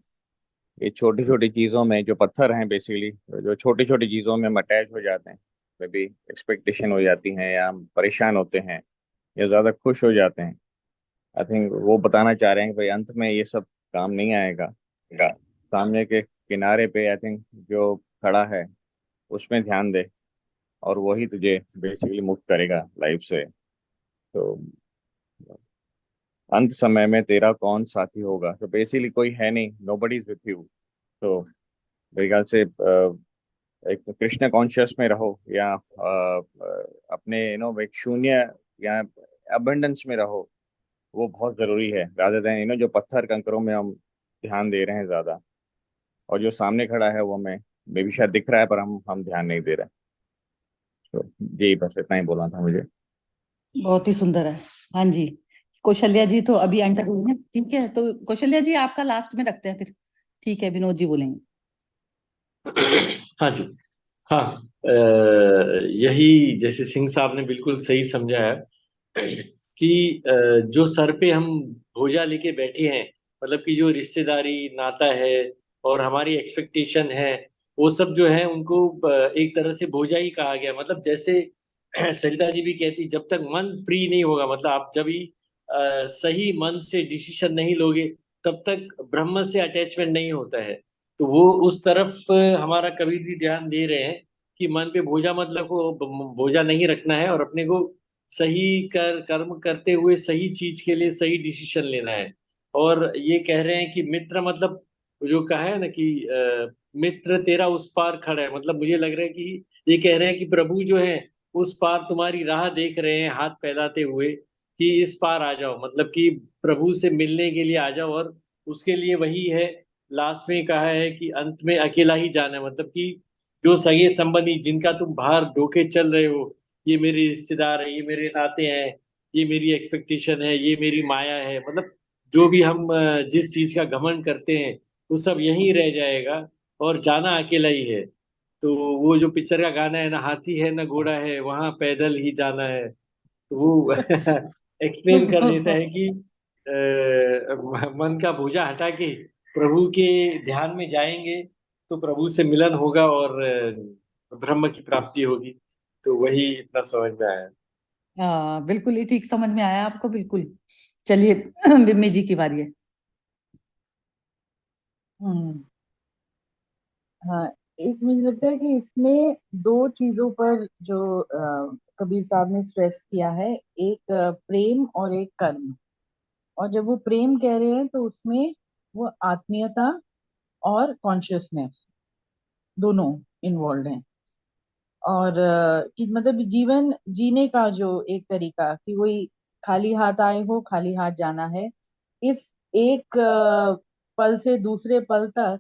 ये छोटी छोटी चीज़ों में जो पत्थर हैं, बेसिकली जो छोटी छोटी चीज़ों में हम अटैच हो जाते हैं, वे भी एक्सपेक्टेशन हो जाती हैं, या हम परेशान होते हैं, या ज़्यादा खुश हो जाते हैं। आई थिंक वो बताना चाह रहे हैं कि भाई अंत में ये सब काम नहीं आएगा। सामने के किनारे पे आई थिंक जो खड़ा है उसमें ध्यान दे, और वही तुझे बेसिकली मुक्त करेगा लाइफ से। तो अंत समय में तेरा कौन साथी होगा, तो बेसिकली कोई है नहीं, nobody is with you. तो मेरे ख्याल से एक कृष्ण कॉन्शियस में रहो, या अपने एक शून्य या अबंडेंस में रहो। वो बहुत जरूरी है, रादर देन जो पत्थर कंकरों में हम ध्यान दे रहे हैं ज्यादा, और जो सामने खड़ा है वो हमें मे भी शायद दिख रहा है, पर हम ध्यान नहीं दे रहे। तो यही बस इतना ही बोलना था मुझे। बहुत ही सुंदर है। हाँ जी, कौशल्या जी तो अभी आंसर देंगे। ठीक है, तो कौशल्या जी आपका लास्ट में रखते हैं फिर। ठीक है, विनोद जी बोलेंगे। हाँ जी। हाँ, यही जैसे सिंह साहब ने बिल्कुल सही समझा है कि जो सर पे हम भोजा लेके बैठे हैं, मतलब कि जो रिश्तेदारी नाता है और हमारी एक्सपेक्टेशन है, वो सब जो है उनको एक तरह से भोजा ही कहा गया। मतलब जैसे सरिता जी भी कहती, जब तक मन फ्री नहीं होगा, मतलब आप जब भी सही मन से डिसीजन नहीं लोगे, तब तक ब्रह्म से अटैचमेंट नहीं होता है। तो वो उस तरफ हमारा कबीर जी ध्यान दे रहे हैं कि मन पे बोझा मत रखो, बोझा नहीं रखना है, और अपने को सही कर्म करते हुए सही चीज के लिए सही डिसीजन लेना है। और ये कह रहे हैं कि मित्र, मतलब जो कहा है ना कि मित्र तेरा उस पार खड़ा है, मतलब मुझे लग रहा है कि ये कह रहे हैं कि प्रभु जो है उस पार तुम्हारी राह देख रहे हैं, हाथ फैलाते हुए कि इस पार आ जाओ, मतलब कि प्रभु से मिलने के लिए आ जाओ। और उसके लिए वही है, लास्ट में कहा है कि अंत में अकेला ही जाना है, मतलब कि जो सगे संबंधी जिनका तुम बाहर ढोके चल रहे हो, ये मेरे रिश्तेदार है, ये मेरे नाते हैं, ये मेरी एक्सपेक्टेशन है, ये मेरी माया है, मतलब जो भी हम जिस चीज का घमंड करते हैं वो सब यहीं रह जाएगा, और जाना अकेला ही है। तो वो जो पिक्चर का गाना है ना, हाथी है ना घोड़ा है, वहां पैदल ही जाना है। तो वो एक्सप्लेन कर देता है कि मन का बोझा हटा के प्रभु के ध्यान में जाएंगे तो प्रभु से मिलन होगा और ब्रह्म की प्राप्ति होगी। तो वही इतना समझ में आया। हाँ, बिल्कुल ही ठीक समझ में आया आपको, बिल्कुल। चलिए, बिम्मी जी की बारी है। हम्म। हाँ, एक मुझे लगता है कि इसमें दो चीजों पर जो कबीर साहब ने स्ट्रेस किया है, एक प्रेम और एक कर्म। और जब वो प्रेम कह रहे हैं तो उसमें वो आत्मीयता और कॉन्शियसनेस दोनों इन्वॉल्व हैं। और कि मतलब जीवन जीने का जो एक तरीका कि वही खाली हाथ आए हो खाली हाथ जाना है, इस एक पल से दूसरे पल तक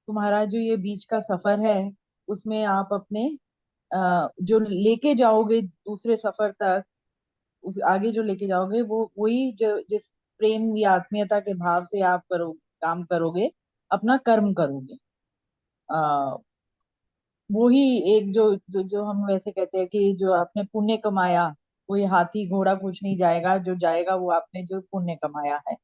तुम्हारा जो ये बीच का सफर है, उसमें आप अपने जो लेके जाओगे दूसरे सफर तक, उस आगे जो लेके जाओगे वो वही जो जिस प्रेम या आत्मीयता के भाव से आप काम करोगे, अपना कर्म करोगे। आ, वो ही एक जो हम वैसे कहते हैं कि जो आपने पुण्य कमाया, वो ये हाथी घोड़ा कुछ नहीं जाएगा, जो जाएगा वो आपने जो पुण्य कमाया है,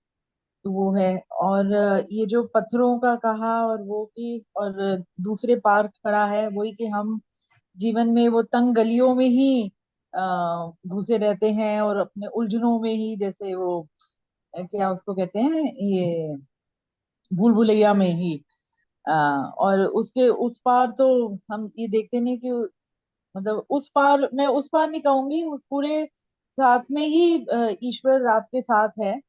तो वो है। और ये जो पत्थरों का कहा और वो कि और दूसरे पार खड़ा है, वही कि हम जीवन में वो तंग गलियों में ही घुसे रहते हैं और अपने उलझनों में ही, जैसे वो क्या उसको कहते हैं, ये भूल भुलैया में ही और उसके उस पार तो हम ये देखते नहीं कि मतलब उस पार, मैं उस पार नहीं कहूंगी, उस पूरे साथ में ही ईश्वर आपके साथ है।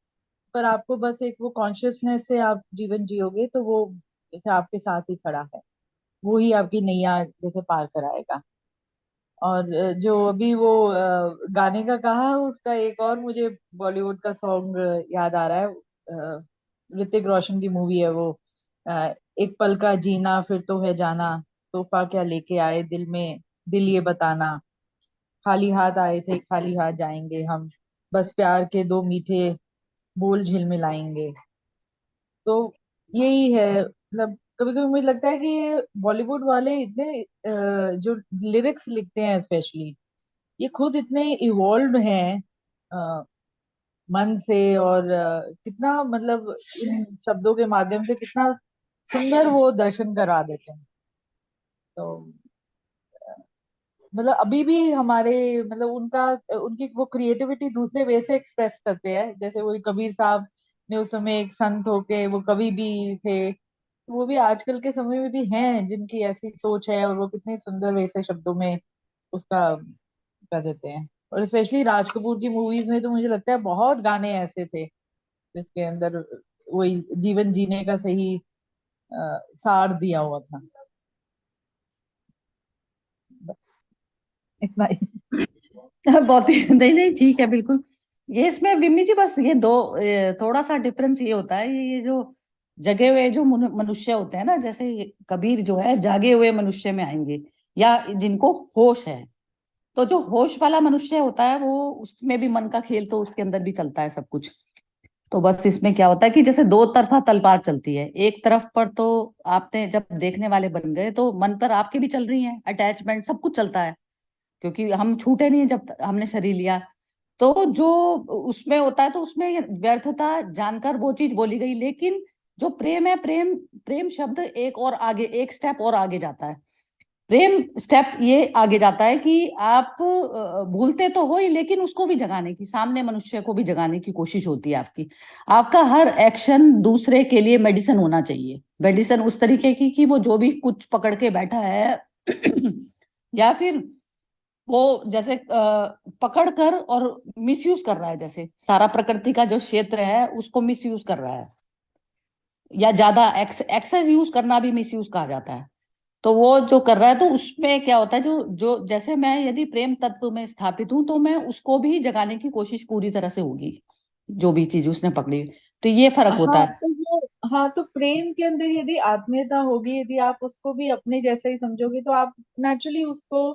पर आपको बस एक वो कॉन्शियसनेस से आप जीवन जियोगे तो वो जैसे आपके साथ ही खड़ा है, वो ही आपकी नैया जैसे पार कराएगा। और जो अभी वो गाने का कहा, उसका एक और मुझे बॉलीवुड का सॉन्ग याद आ रहा है। ऋतिक रोशन की मूवी है वो, एक पल का जीना फिर तो है जाना, तोहफा क्या लेके आए दिल में, दिल ये बताना, खाली हाथ आए थे खाली हाथ जाएंगे हम, बस प्यार के दो मीठे बोल झिलमिलाएंगे। तो यही है, मतलब कभी कभी मुझे लगता है कि ये बॉलीवुड वाले इतने जो लिरिक्स लिखते हैं स्पेशली, ये खुद इतने इवॉल्व हैं मन से, और कितना मतलब इन शब्दों के माध्यम से कितना सुंदर वो दर्शन करा देते हैं। तो मतलब अभी भी हमारे मतलब उनका उनकी वो क्रिएटिविटी दूसरे वे से एक्सप्रेस करते हैं, जैसे वो कबीर साहब ने उस समय एक संत होके वो कवि भी थे, वो भी आजकल के समय में भी हैं जिनकी ऐसी सोच है, और वो कितने सुंदर वे से शब्दों में उसका कर देते हैं। और स्पेशली राज कपूर की मूवीज में तो मुझे लगता है बहुत गाने ऐसे थे जिसके अंदर वही जीवन जीने का सही सार दिया हुआ था। बस इतना ही। बहुत ही नहीं नहीं ठीक है बिल्कुल। ये इसमें बिम्मी जी बस ये दो थोड़ा सा डिफरेंस ये होता है, ये जो जगे हुए जो मनुष्य होते हैं ना, जैसे ये कबीर जो है जागे हुए मनुष्य में आएंगे, या जिनको होश है। तो जो होश वाला मनुष्य होता है वो उसमें भी मन का खेल तो उसके अंदर भी चलता है सब कुछ। तो बस इसमें क्या होता है कि जैसे दो तरफा तलवार चलती है, एक तरफ पर तो आपने जब देखने वाले बन गए तो मन पर आपके भी चल रही है, अटैचमेंट सब कुछ चलता है, क्योंकि हम छूटे नहीं जब हमने शरीर लिया। तो जो उसमें होता है तो उसमें व्यर्थता जानकर वो चीज बोली गई, लेकिन जो प्रेम है, प्रेम प्रेम शब्द एक और आगे, एक स्टेप और आगे जाता है। प्रेम स्टेप ये आगे जाता है कि आप भूलते तो हो ही, लेकिन उसको भी जगाने की, सामने मनुष्य को भी जगाने की कोशिश होती है आपकी। आपका हर एक्शन दूसरे के लिए मेडिसिन होना चाहिए, मेडिसिन उस तरीके की कि वो जो भी कुछ पकड़ के बैठा है या फिर वो जैसे पकड़ कर और मिसयूज कर रहा है, जैसे सारा प्रकृति का जो क्षेत्र है उसको मिसयूज कर रहा है, या ज्यादा एक्सेस यूज करना भी मिसयूज कहा जाता है। तो वो जो कर रहा है, तो उसमें क्या होता है, जो जो जैसे मैं यदि प्रेम तत्व में स्थापित हूं तो मैं उसको भी जगाने की कोशिश पूरी तरह से होगी, जो भी चीज उसने पकड़ी हुई। तो ये फर्क होता हाँ है। तो हाँ तो प्रेम के अंदर यदि आत्मीयता होगी, यदि आप उसको भी अपने जैसा ही समझोगे, तो आप नेचुरली उसको,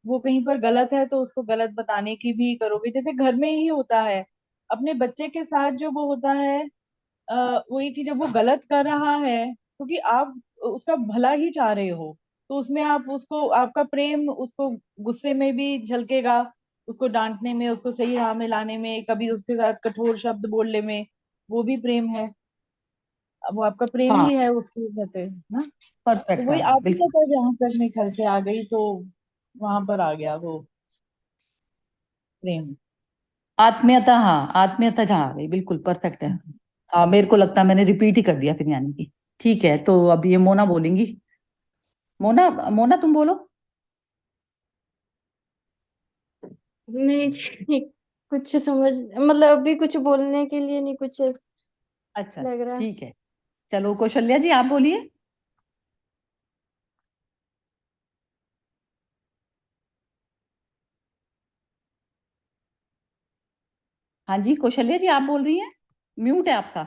वो कहीं पर गलत है तो उसको गलत बताने की भी करोगे। जैसे घर में ही होता है अपने बच्चे के साथ, जो वो होता है वही कि जब वो गलत कर रहा है, क्योंकि आप उसका भला ही चाह रहे हो, तो उसमें आप उसको, आपका प्रेम उसको गुस्से में भी झलकेगा, उसको डांटने में, उसको सही राह में लाने में, कभी उसके साथ कठोर शब्द बोलने में, वो भी प्रेम है। अब वो आपका प्रेम हाँ, ही है उसके प्रति ना। तो परफेक्ट, वही हाँ बिल्कुल। आत्मीयता जहां तक मेरे ख्याल से आ गई, तो वहां पर आ गया वो प्रेम। आत्मीयता, हाँ आत्मीयता जहाँ आ गई, बिल्कुल परफेक्ट है। हाँ, मेरे को लगता है मैंने रिपीट ही कर दिया फिर, यानी कि ठीक है। तो अब ये मोना बोलेंगी। मोना, मोना तुम बोलो। नहीं जी, कुछ समझ मतलब अभी कुछ बोलने के लिए नहीं कुछ अच्छा लग अच्छा रहा। ठीक है। चलो कौशल्या जी आप बोलिए। हाँ जी कौशल्या जी, आप बोल रही हैं? म्यूट है आपका।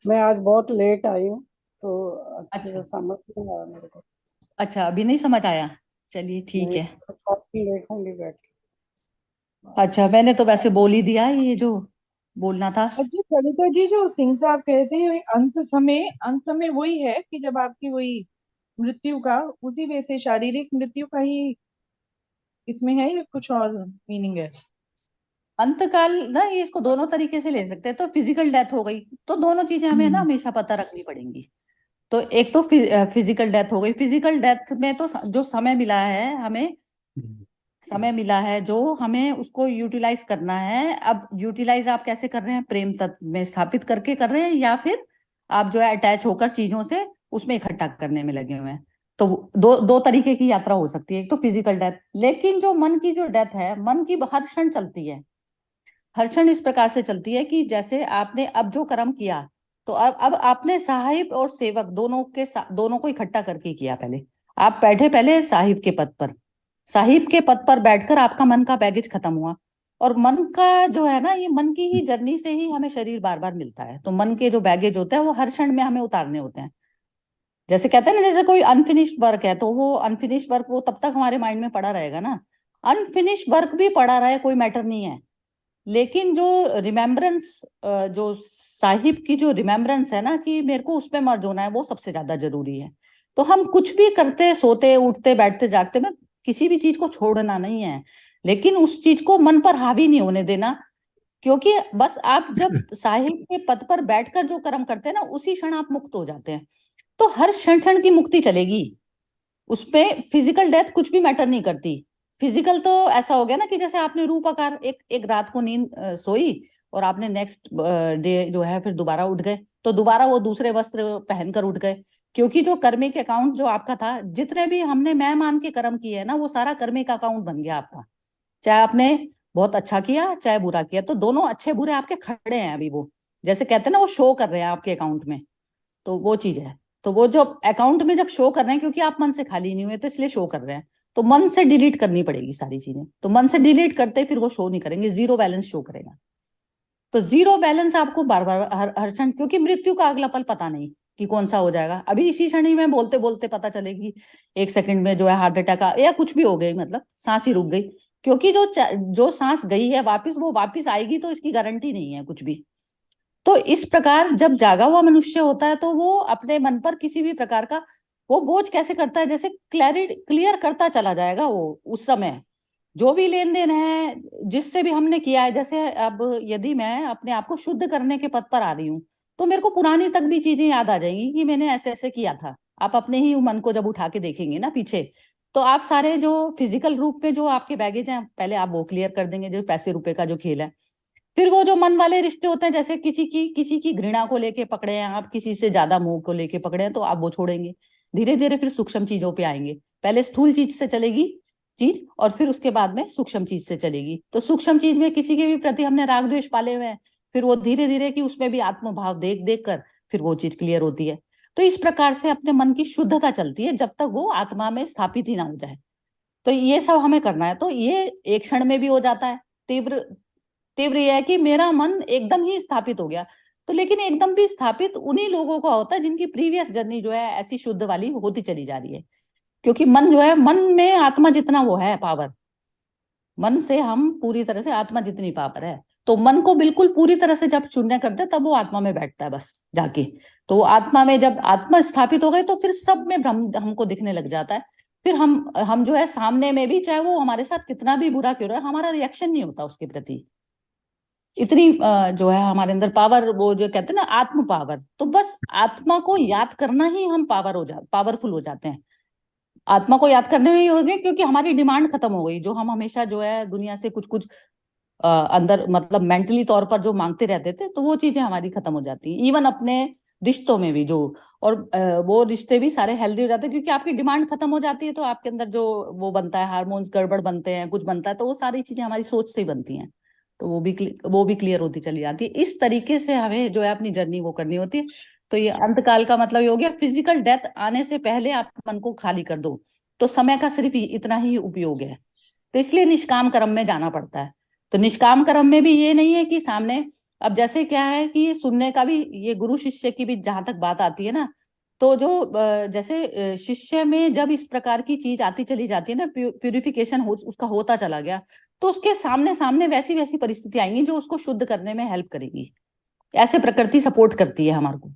मैं आज बहुत लेट आई हूँ तो अच्छे से अच्छा समझ नहीं आया मेरे को। अच्छा, अभी नहीं समझ आया, चलिए ठीक नहीं, है। कॉपी देखूंगी बैठ के। अच्छा, मैंने तो वैसे बोल ही दिया ये जो बोलना था। अच्छा सरिता जी, जो सिंह साहब कहते हैं अंत समय वही है कि जब आपकी वही मृत्यु का, उसी वजह से शारीरिक मृत्यु का ही इसमें है या कुछ और मीनिंग है? अंतकाल ना, ये इसको दोनों तरीके से ले सकते हैं। तो फिजिकल डेथ हो गई तो दोनों चीजें हमें ना हमेशा पता रखनी पड़ेंगी। तो एक तो फिजिकल डेथ हो गई, फिजिकल डेथ में तो जो समय मिला है हमें, समय मिला है जो हमें उसको यूटिलाइज करना है। अब यूटिलाइज आप कैसे कर रहे हैं? प्रेम तत्व में स्थापित करके कर रहे हैं, या फिर आप जो है अटैच होकर चीजों से उसमें इकट्ठा करने में लगे हुए हैं। तो दो दो तरीके की यात्रा हो सकती है। एक तो फिजिकल डेथ, लेकिन जो मन की जो डेथ है, मन की हर क्षण चलती है। हर क्षण इस प्रकार से चलती है कि जैसे आपने अब जो कर्म किया, तो अब आपने साहिब और सेवक दोनों को इकट्ठा करके किया। पहले आप बैठे पहले साहिब के पद पर, साहिब के पद पर बैठकर आपका मन का बैगेज खत्म हुआ। और मन का जो है ना, ये मन की ही जर्नी से ही हमें शरीर बार बार मिलता है। तो मन के जो बैगेज होते हैं वो हर क्षण में हमें उतारने होते हैं। जैसे कहते हैं ना, जैसे कोई अनफिनिश्ड वर्क है, तो वो अनफिनिश्ड वर्क वो तब तक हमारे माइंड में पड़ा रहेगा ना। अनफिनिश्ड वर्क भी पड़ा रहे कोई मैटर नहीं है, लेकिन जो रिमेम्बरेंस, जो साहिब की जो रिमेम्बरेंस है ना कि मेरे को उस पे मर्ज होना है, वो सबसे ज्यादा जरूरी है। तो हम कुछ भी करते, सोते उठते बैठते जागते में, किसी भी चीज को छोड़ना नहीं है, लेकिन उस चीज को मन पर हावी नहीं होने देना। क्योंकि बस आप जब साहिब के पद पर बैठकर जो कर्म करते हैं ना, उसी क्षण आप मुक्त हो जाते हैं। तो हर क्षण क्षण की मुक्ति चलेगी उसपे। फिजिकल डेथ कुछ भी मैटर नहीं करती। फिजिकल तो ऐसा हो गया ना कि जैसे आपने रूप आकार, एक रात को नींद सोई, और आपने नेक्स्ट डे जो है फिर दोबारा उठ गए, तो दोबारा वो दूसरे वस्त्र पहनकर उठ गए। क्योंकि जो कर्मिक अकाउंट जो आपका था, जितने भी हमने मैं मान के कर्म किए हैं ना, वो सारा कर्मिक अकाउंट बन गया आपका। चाहे आपने बहुत अच्छा किया चाहे बुरा किया, तो दोनों अच्छे बुरे आपके खड़े हैं अभी। वो जैसे कहते हैं ना, वो शो कर रहे हैं आपके अकाउंट में। तो वो चीज है। तो वो जो अकाउंट में जब शो कर रहे हैं, क्योंकि आप मन से खाली नहीं हुए तो इसलिए शो कर रहे हैं। तो मन से डिलीट करनी पड़ेगी सारी चीजें। तो मन से डिलीट करते फिर वो शो नहीं करेंगे, जीरो बैलेंस शो करेगा। तो जीरो बैलेंस आपको बार बार हर क्षण, क्योंकि मृत्यु का अगला पल पता नहीं कि कौन सा हो जाएगा। अभी इसी क्षण ही में बोलते बोलते पता चलेगी, एक सेकंड में जो है हार्ट अटैक या कुछ भी हो गई, मतलब सांस ही रुक गई। क्योंकि जो सांस गई है वापिस, वो वापिस आएगी तो इसकी गारंटी नहीं है कुछ भी। तो इस प्रकार जब जागा हुआ मनुष्य होता है, तो वो अपने मन पर किसी भी प्रकार का वो बोझ कैसे करता है, जैसे क्लियर करता चला जाएगा वो उस समय। जो भी लेन देन है, जिससे भी हमने किया है, जैसे अब यदि मैं अपने आप को शुद्ध करने के पद पर आ रही हूँ, तो मेरे को पुरानी तक भी चीजें याद आ जाएंगी कि मैंने ऐसे ऐसे किया था। आप अपने ही मन को जब उठा के देखेंगे ना पीछे, तो आप सारे जो फिजिकल रूप में जो आपके बैगेज हैं, पहले आप वो क्लियर कर देंगे, जो पैसे रुपए का जो खेल है। फिर वो जो मन वाले रिश्ते होते हैं, जैसे किसी की घृणा को लेके पकड़े हैं आप, किसी से ज्यादा मोह को लेके पकड़े हैं, तो आप वो छोड़ेंगे। धीरे धीरे फिर सूक्ष्म चीजों पे आएंगे। पहले स्थूल चीज से चलेगी चीज, और फिर उसके बाद में सूक्ष्म चीज से चलेगी। तो सूक्ष्म चीज में किसी के भी प्रति हमने राग द्वेष पाले हुए हैं, फिर वो धीरे धीरे कि उसमें भी आत्मभाव देख देख कर फिर वो चीज क्लियर होती है। तो इस प्रकार से अपने मन की शुद्धता चलती है, जब तक वो आत्मा में स्थापित ही ना हो जाए। तो ये सब हमें करना है। तो ये एक क्षण में भी हो जाता है। तीव्र तीव्र यह है कि मेरा मन एकदम ही स्थापित हो गया। तो लेकिन एकदम भी स्थापित उन्हीं लोगों का होता है जिनकी प्रीवियस जर्नी जो है ऐसी शुद्ध वाली होती चली जा रही है। क्योंकि मन जो है, मन में आत्मा जितना वो है पावर, मन से हम पूरी तरह से आत्मा जितनी पावर है, तो मन को बिल्कुल पूरी तरह से जब शून्य करते हैं, तब वो आत्मा में बैठता है बस जाके। तो आत्मा में जब आत्मा स्थापित हो गए, तो फिर सब में भ्रम हमको दिखने लग जाता है। फिर हम जो है सामने में भी, चाहे वो हमारे साथ कितना भी बुरा क्यों रहा है, हमारा रिएक्शन नहीं होता उसके प्रति। इतनी जो है हमारे अंदर पावर, वो जो कहते हैं ना आत्म पावर। तो बस आत्मा को याद करना ही हम पावरफुल हो जाते हैं। आत्मा को याद करने में ही हो गए, क्योंकि हमारी डिमांड खत्म हो गई, जो हम हमेशा जो है दुनिया से कुछ कुछ अंदर मतलब मेंटली तौर पर जो मांगते रहते थे, तो वो चीजें हमारी खत्म हो जाती हैं। इवन अपने रिश्तों में भी जो, और वो रिश्ते भी सारे हेल्दी हो जाते हैं, क्योंकि आपकी डिमांड खत्म हो जाती है। तो आपके अंदर जो वो बनता है, हार्मोन्स गड़बड़ बनते हैं, कुछ बनता है, तो वो सारी चीजें हमारी सोच से ही बनती हैं। तो वो भी क्लियर होती चली जाती है। इस तरीके से हमें जो है अपनी जर्नी वो करनी होती है। तो ये अंतकाल का मतलब ये हो गया, फिजिकल डेथ आने से पहले आप मन को खाली कर दो। तो समय का सिर्फ इतना ही उपयोग है। तो इसलिए निष्काम कर्म में जाना पड़ता है। तो निष्काम कर्म में भी ये नहीं है कि सामने, अब जैसे क्या है कि ये सुनने का भी, ये गुरु शिष्य की भी जहां तक बात आती है ना, तो जो जैसे शिष्य में जब इस प्रकार की चीज आती चली जाती है ना, प्यूरिफिकेशन उसका होता चला गया, तो उसके सामने सामने वैसी वैसी परिस्थिति आएंगी जो उसको शुद्ध करने में हेल्प करेगी। ऐसे प्रकृति सपोर्ट करती है हमारे को।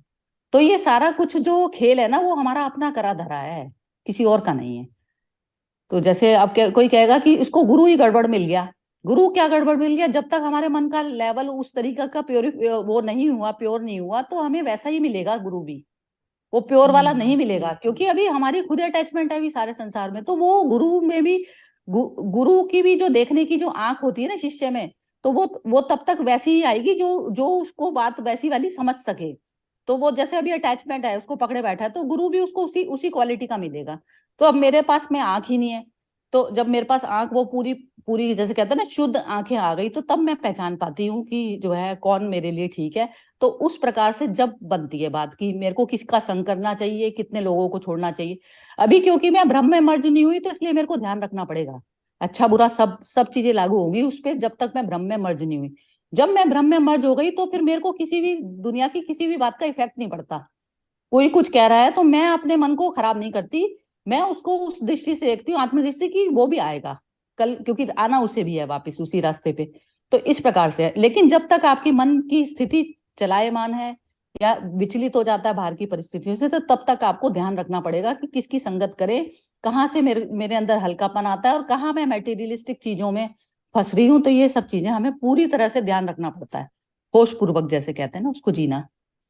तो ये सारा कुछ जो खेल है ना, वो हमारा अपना करा धरा है, किसी और का नहीं है। तो जैसे अब कोई कहेगा कि इसको गुरु ही गड़बड़ मिल गया। गुरु क्या गड़बड़ मिल गया? जब तक हमारे मन का लेवल उस तरीके का वो नहीं हुआ, प्योर नहीं हुआ, तो हमें वैसा ही मिलेगा गुरु भी। वो प्योर वाला नहीं मिलेगा, क्योंकि अभी हमारी खुद अटैचमेंट है अभी सारे संसार में। तो वो गुरु में भी गुरु की भी जो देखने की जो आंख होती है ना शिष्य में, तो वो तब तक वैसी ही आएगी जो जो उसको बात वैसी वाली समझ सके। तो वो जैसे अभी अटैचमेंट है, उसको पकड़े बैठा है, तो गुरु भी उसको उसी उसी क्वालिटी का मिलेगा। तो अब मेरे पास में आंख ही नहीं है, तो जब मेरे पास आंख वो पूरी पूरी जैसे कहते हैं ना शुद्ध आंखें आ गई, तो तब मैं पहचान पाती हूँ कि जो है कौन मेरे लिए ठीक है। तो उस प्रकार से जब बनती है बात कि मेरे को किसका संग करना चाहिए, कितने लोगों को छोड़ना चाहिए। अभी क्योंकि मैं ब्रह्म में मर्ज नहीं हुई, तो इसलिए मेरे को ध्यान रखना पड़ेगा। अच्छा बुरा सब चीजें लागू होंगी उस पर, जब तक मैं ब्रह्म में मर्ज नहीं हुई। जब मैं ब्रह्म में मर्ज हो गई, तो फिर मेरे को किसी भी दुनिया की किसी भी बात का इफेक्ट नहीं पड़ता। कोई कुछ कह रहा है तो मैं अपने मन को खराब नहीं करती, मैं उसको उस दृष्टि से देखती हूँ, आत्मदृष्टि की, वो भी आएगा कल, क्योंकि आना उसे भी है वापस उसी रास्ते पे। तो इस प्रकार से है। लेकिन जब तक आपकी मन की स्थिति चलायमान है या विचलित हो जाता है बाहर की परिस्थितियों से, तो तब तक आपको ध्यान रखना पड़ेगा कि किसकी संगत करे, कहाँ से मेरे अंदर हल्कापन आता है, और कहाँ मैं मटेरियलिस्टिक चीजों में फंस रही हूँ। तो ये सब चीजें हमें पूरी तरह से ध्यान रखना पड़ता है, होश पूर्वक जैसे कहते हैं ना, उसको जीना,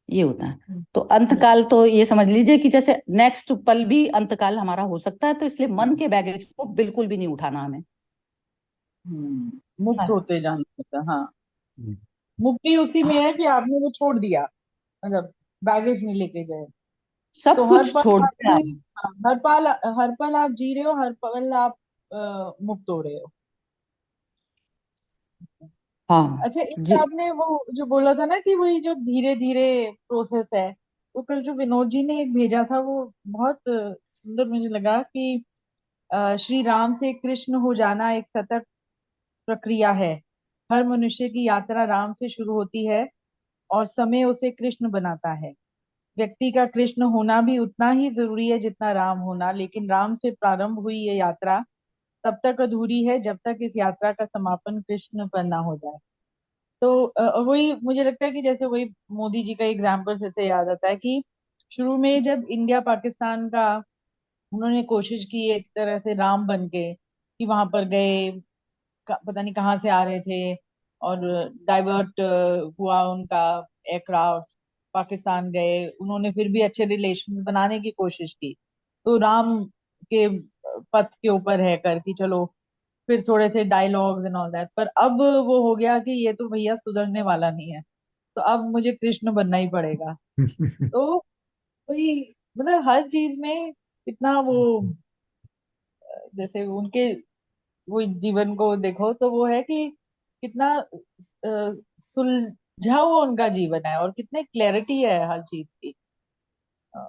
ये होता है। तो अंतकाल तो ये समझ लीजिए कि जैसे नेक्स्ट पल भी अंतकाल हमारा हो सकता है। तो इसलिए मन के बैगेज को बिल्कुल भी नहीं उठाना हमें। मुक्त होते जाना होता है। हाँ, मुक्ति उसी में है कि आपने वो छोड़ दिया, मतलब बैगेज नहीं लेके गए। सब तो हर कुछ पल छोड़ दिया। आपकी, हाँ, हर पल आप जी रहे हो, हर पल आप मुक्त हो रहे हो। हाँ अच्छा, एक जी। आपने वो जो बोला था ना कि वही जो धीरे धीरे प्रोसेस है, वो कल जो विनोद जी ने एक भेजा था, वो बहुत सुंदर मुझे लगा कि श्री राम से कृष्ण हो जाना एक सतत प्रक्रिया है। हर मनुष्य की यात्रा राम से शुरू होती है और समय उसे कृष्ण बनाता है। व्यक्ति का कृष्ण होना भी उतना ही जरूरी है जितना राम होना, लेकिन राम से प्रारंभ हुई ये यात्रा तब तक अधूरी है जब तक इस यात्रा का समापन कृष्ण पर ना हो जाए। तो वही मुझे लगता है कि जैसे वही मोदी जी का एग्जाम्पल फिर से याद आता है कि शुरू में जब इंडिया पाकिस्तान का उन्होंने कोशिश की एक तरह से राम बन के, कि वहां पर गए, पता नहीं कहाँ से आ रहे थे, और डाइवर्ट हुआ उनका एयरक्राफ्ट, पाकिस्तान गए, उन्होंने फिर भी अच्छे रिलेशंस बनाने की कोशिश की। तो राम के पथ के ऊपर है कर कि चलो, फिर थोड़े से डायलॉग्स एंड ऑल दैट, पर अब वो हो गया कि ये तो भैया सुधरने वाला नहीं है, तो अब मुझे कृष्ण बनना ही पड़ेगा। तो वही, मतलब हर चीज में कितना वो, जैसे उनके वो जीवन को देखो तो वो है कि कितना सुलझा हुआ उनका जीवन है और कितने क्लैरिटी है हर चीज की। अ,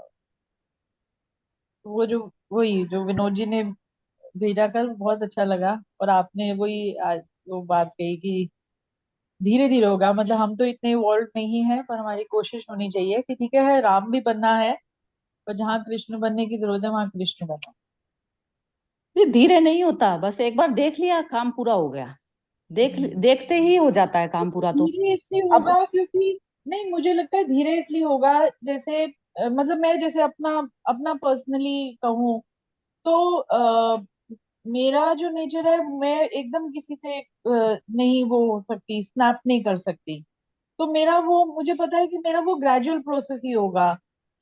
वो जो वही जो विनोद जी ने भेजा कल बहुत अच्छा लगा, और आपने वही आज वो बात कही कि धीरे धीरे होगा, मतलब हम तो इतने इवॉल्व नहीं है, पर हमारी कोशिश होनी चाहिए कि ठीक है राम भी बनना है, पर जहाँ कृष्ण बनने की जरूरत है वहां कृष्ण बनो। ये धीरे नहीं होता, बस एक बार देख लिया काम पूरा हो गया। देखते ही हो जाता है काम पूरा। तो धीरे इसलिए अब होगा क्योंकि, नहीं मुझे लगता है धीरे इसलिए होगा, जैसे मतलब मैं जैसे अपना अपना पर्सनली कहूँ तो मेरा जो नेचर है, मैं एकदम किसी से नहीं वो हो सकती, स्नैप नहीं कर सकती। तो मेरा वो, मुझे पता है कि मेरा वो ग्रेजुअल प्रोसेस ही होगा,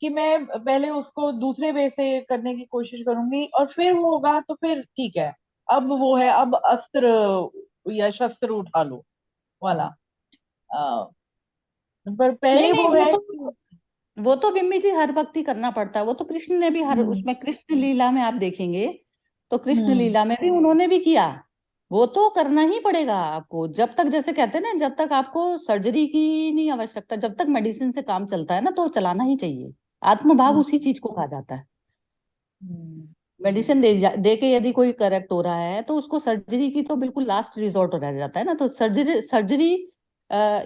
कि मैं पहले उसको दूसरे वे से करने की कोशिश करूंगी और फिर वो होगा तो फिर ठीक है, अब वो है, अब अस्त्र या शस्त्र उठा लो वाला। अ, पर नहीं पहले नहीं, वो है कि वो तो विम्मी जी हर वक्त ही करना पड़ता है। वो तो कृष्ण ने भी हर हम्म उसमें कृष्ण लीला में आप देखेंगे, तो कृष्ण हम्म लीला में भी उन्होंने भी किया। वो तो करना ही पड़ेगा आपको, जब तक जैसे कहते हैं ना, जब तक आपको सर्जरी की नहीं आवश्यकता, जब तक मेडिसिन से काम चलता है ना, तो चलाना ही चाहिए। आत्मभाव हम्म उसी चीज को कहा जाता है। हम्म। मेडिसिन दे के यदि कोई करेक्ट हो रहा है तो उसको सर्जरी की तो बिल्कुल लास्ट रिजॉर्ट रह जाता है ना। तो सर्जरी सर्जरी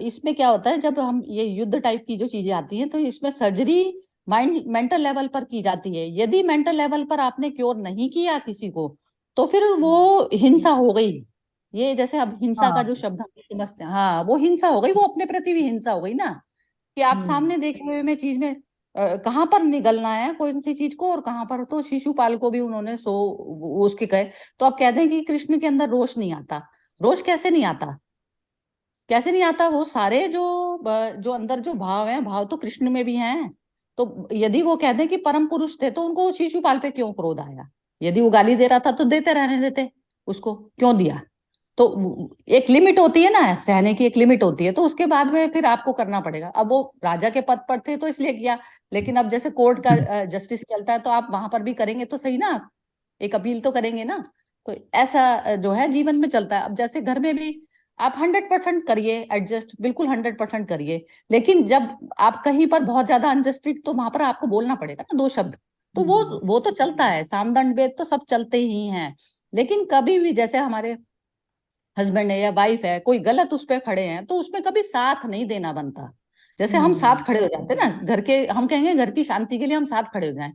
इसमें क्या होता है, जब हम ये युद्ध टाइप की जो चीजें आती हैं तो इसमें सर्जरी माइंड मेंटल लेवल पर की जाती है। यदि मेंटल लेवल पर आपने क्योर नहीं किया किसी को तो फिर वो हिंसा हो गई। ये जैसे अब हिंसा का हाँ। जो शब्द हम समझते हैं, हाँ वो हिंसा हो गई, वो अपने प्रति भी हिंसा हो गई ना। कि आप सामने देखे हुए में चीज में कहाँ पर निगलना है कोई सी चीज को और कहाँ पर। तो शिशुपाल को भी उन्होंने उसके कहे। तो आप कहते हैं कि कृष्ण के अंदर रोष नहीं आता। रोष कैसे नहीं आता, कैसे नहीं आता? वो सारे जो अंदर जो भाव है, भाव तो कृष्ण में भी हैं। तो यदि वो कहते हैं कि परम पुरुष थे तो उनको शिशुपाल पे क्यों क्रोध आया? यदि वो गाली दे रहा था तो देते रहने देते, उसको क्यों दिया? तो एक लिमिट होती है ना, सहने की एक लिमिट होती है। तो उसके बाद में फिर आपको करना पड़ेगा। अब वो राजा के पद पर थे तो इसलिए किया, लेकिन अब जैसे कोर्ट का जस्टिस चलता है तो आप वहां पर भी करेंगे तो सही ना, आप एक अपील तो करेंगे ना। तो ऐसा जो है जीवन में चलता है। अब जैसे घर में भी आप 100% करिए एडजस्ट, बिल्कुल 100% करिए। लेकिन जब आप कहीं पर बहुत ज्यादा अनजस्टिस तो वहां पर आपको बोलना पड़ेगा ना दो शब्द। तो वो तो चलता है, सामदंड भेद तो सब चलते ही हैं। लेकिन कभी भी जैसे हमारे हस्बैंड है या वाइफ है, कोई गलत उस पर खड़े हैं तो उसमें कभी साथ नहीं देना बनता। जैसे हम साथ खड़े हो जाते हैं ना घर के, हम कहेंगे घर की शांति के लिए हम साथ खड़े हो जाएं,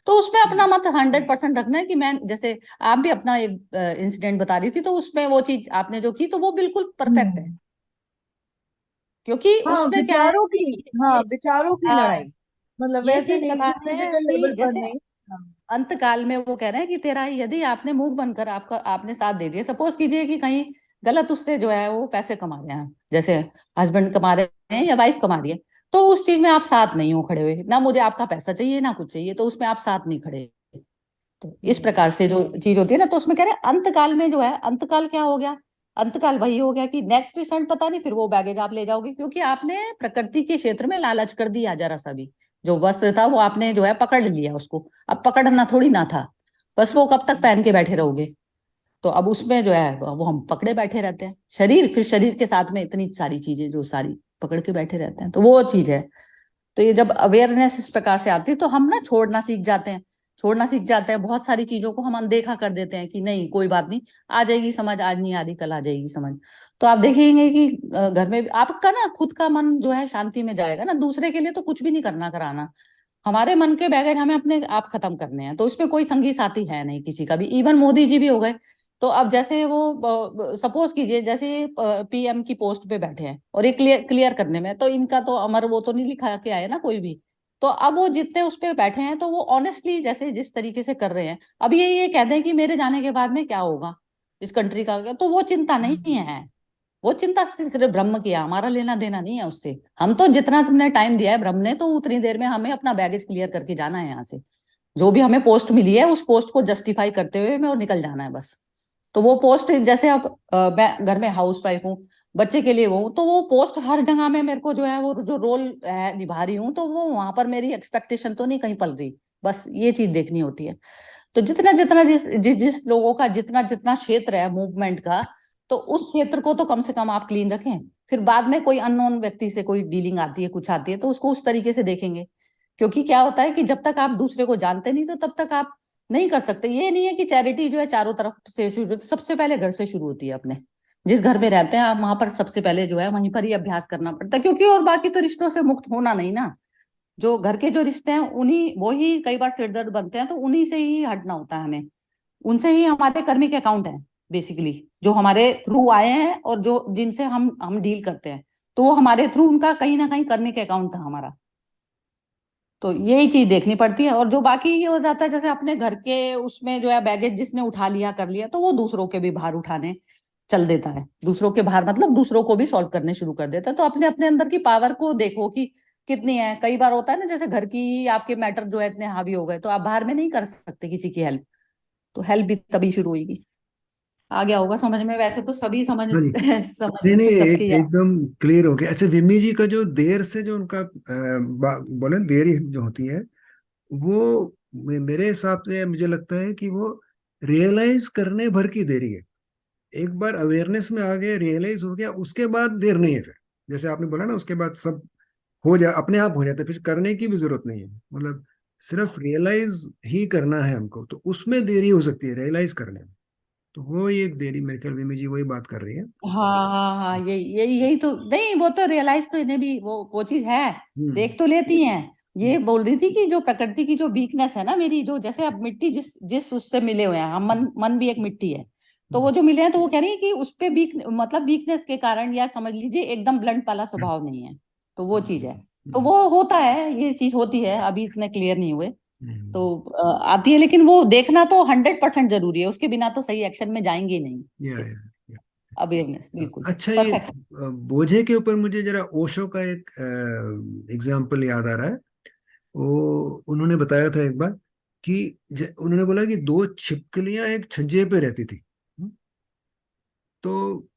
तो उसमें अपना मत 100% रखना है। कि मैं जैसे आप भी अपना एक इंसिडेंट बता रही थी तो उसमें वो चीज आपने जो की तो वो बिल्कुल परफेक्ट है। क्योंकि हाँ, उसमें क्या है विचारों की, हाँ, कि विचारों की लड़ाई, मतलब ये वैसे चीज नहीं बता कि रहे हैं फिजिकल कि लेवल पर जैसे नहीं। हाँ। अंत काल में वो कह रहे हैं कि तेरा यदि आपने मुंह बनकर आपका आपने साथ दे दिया, सपोज कीजिए कि कहीं गलत उससे जो है वो पैसे कमा रहे हैं, जैसे हस्बैंड कमा रहे हैं या वाइफ कमा रही है, तो उस चीज में आप साथ नहीं हो खड़े हुए ना, मुझे आपका पैसा चाहिए ना कुछ चाहिए, तो उसमें आप साथ नहीं खड़े। तो इस प्रकार से जो चीज होती है ना, तो उसमें कह रहे हैं अंतकाल में जो है, अंतकाल क्या हो गया? अंतकाल वही हो गया कि नेक्स्ट रिजल्ट पता नहीं, फिर वो बैगेज आप ले जाओगे क्योंकि आपने प्रकृति के क्षेत्र में लालच कर दिया जरा सा भी। जो वस्त्र था वो आपने जो है पकड़ लिया उसको, अब पकड़ना थोड़ी ना था, बस वो कब तक पहन के बैठे रहोगे? तो अब उसमें जो है वो हम पकड़े बैठे रहते हैं, शरीर, फिर शरीर के साथ में इतनी सारी चीजें जो सारी पकड़ के बैठे रहते हैं, तो वो चीज है। तो ये जब अवेयरनेस इस प्रकार से आती है तो हम ना छोड़ना सीख जाते हैं, छोड़ना सीख जाते हैं। बहुत सारी चीजों को हम अनदेखा कर देते हैं कि नहीं कोई बात नहीं, आ जाएगी समझ, आज नहीं आ रही कल आ जाएगी समझ। तो आप देखेंगे कि घर में भी आपका ना खुद का मन जो है शांति में जाएगा ना, दूसरे के लिए तो कुछ भी नहीं करना कराना। हमारे मन के बैगेज हमें अपने आप खत्म करने हैं, तो इसमें कोई संगी साथी है नहीं किसी का भी। इवन मोदी जी भी हो गए, तो अब जैसे वो सपोज कीजिए जैसे पीएम की पोस्ट पे बैठे हैं और ये क्लियर क्लियर करने में, तो इनका तो अमर वो तो नहीं लिखा के आए ना कोई भी। तो अब वो जितने उस पे बैठे हैं तो वो ऑनेस्टली जैसे जिस तरीके से कर रहे हैं, अब ये कहते हैं कि मेरे जाने के बाद में क्या होगा इस कंट्री का, तो वो चिंता नहीं है। वो चिंता सिर्फ ब्रह्म की है, हमारा लेना देना नहीं है उससे। हम तो जितना तुमने टाइम दिया है ब्रह्म ने, तो उतनी देर में हमें अपना बैगेज क्लियर करके जाना है यहाँ से। जो भी हमें पोस्ट मिली है उस पोस्ट को जस्टिफाई करते हुए हमें और निकल जाना है बस। तो वो पोस्ट जैसे अब मैं घर में हाउस वाइफ हूँ, बच्चे के लिए वो हूँ, तो वो पोस्ट हर जगह में मेरे को जो है वो जो रोल है निभा रही हूँ, तो वो वहां पर मेरी एक्सपेक्टेशन तो नहीं कहीं पल रही। बस ये चीज देखनी होती है। तो जितना जितना जिस लोगों का जितना जितना क्षेत्र है मूवमेंट का, तो उस क्षेत्र को तो कम से कम आप क्लीन रखें। फिर बाद में कोई अननोन व्यक्ति से कोई डीलिंग आती है कुछ आती है तो उसको उस तरीके से देखेंगे। क्योंकि क्या होता है कि जब तक आप दूसरे को जानते नहीं तो तब तक आप नहीं कर सकते। ये नहीं है कि चैरिटी जो है चारों तरफ से शुरू, सबसे पहले घर से शुरू होती है अपने। जिस घर में रहते हैं आप वहां पर सबसे पहले जो है वहीं पर ही अभ्यास करना पड़ता है, क्योंकि और बाकी तो रिश्तों से मुक्त होना नहीं ना। जो घर के जो रिश्ते हैं उन्हीं वो ही कई बार सिरदर्द बनते हैं, तो उन्हीं से ही हटना होता है हमें। उनसे ही हमारे कर्मिक अकाउंट है बेसिकली, जो हमारे थ्रू आए हैं और जो जिनसे हम डील करते हैं, तो वो हमारे थ्रू उनका कहीं ना कहीं कर्मिक अकाउंट था हमारा। तो यही चीज देखनी पड़ती है। और जो बाकी ये हो जाता है जैसे अपने घर के उसमें जो है बैगेज जिसने उठा लिया कर लिया, तो वो दूसरों के भी भार उठाने चल देता है। दूसरों के भार मतलब दूसरों को भी सॉल्व करने शुरू कर देता है। तो अपने अपने अंदर की पावर को देखो कि कितनी है। कई बार होता है ना जैसे घर की आपके मैटर जो है इतने हावी हो गए तो आप बाहर में नहीं कर सकते किसी की हेल्प, तो हेल्प भी तभी शुरू होगी। आ गया होगा समझ में, वैसे तो सभी समझ हाँ जी। नहीं नहीं, समझ रखे या एकदम क्लियर हो गया। अच्छा, विमी जी का जो देर से जो उनका बोले देरी जो होती है, वो मेरे हिसाब से मुझे लगता है कि वो रियलाइज करने भर की देरी है। एक बार अवेयरनेस में आ गए, रियलाइज हो गया, उसके बाद देर नहीं है फिर। जैसे आपने बोला ना, उसके बाद सब हो जाए, अपने आप हो जाता है, फिर करने की भी जरूरत नहीं है। मतलब सिर्फ रियलाइज ही करना है हमको, तो उसमें देरी हो सकती है रियलाइज करने में। तो वो एक देरी मेरे ख्याल में जी वही बात कर रही है। हाँ हाँ हाँ, यही तो नहीं, वो तो रियलाइज तो इन्हें भी वो चीज है, हम्म देख तो लेती हैं। ये बोल रही थी कि जो प्रकृति की जो वीकनेस है ना मेरी, जो जैसे अब मिट्टी जिस जिस उससे मिले हुए हैं हम, मन भी एक मिट्टी है। तो वो जो मिले हैं तो वो कह रही है कि उस पे मतलब वीकनेस के कारण, या समझ लीजिए एकदम ब्लंट वाला स्वभाव नहीं है, तो वो चीज है। तो वो होता है, ये चीज होती है, अभी इतने क्लियर नहीं हुए तो आती है, लेकिन वो देखना तो 100% जरूरी है, उसके बिना तो सही एक्शन में जाएंगे ही नहीं। या अवेयरनेस, बिल्कुल अच्छा, ये परफेक्ट। बोझे के ऊपर मुझे जरा ओशो का एक एग्जाम्पल याद आ रहा है। वो उन्होंने बताया था एक बार कि उन्होंने बोला कि दो छिपकलियां एक छज्जे पे रहती थी। तो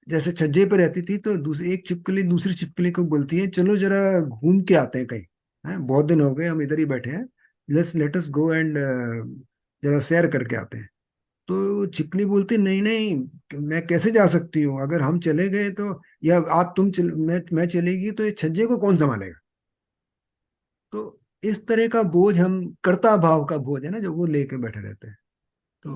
जैसे छज्जे पे रहती थी तो दूसरी एक छिपकली दूसरी छिपकली को बोलती है, चलो जरा घूम के आते हैं कहीं, हैं बहुत दिन हो गए हम इधर ही बैठे हैं, लेट अस गो एंड जरा सैर करके आते हैं। तो छिपकली बोलती, नहीं नहीं, मैं कैसे जा सकती हूँ, अगर हम चले गए तो, या आप मैं चलेगी तो ये छज्जे को कौन संभालेगा। तो इस तरह का बोझ, हम कर्ता भाव का बोझ है ना जो वो लेके बैठे रहते हैं। तो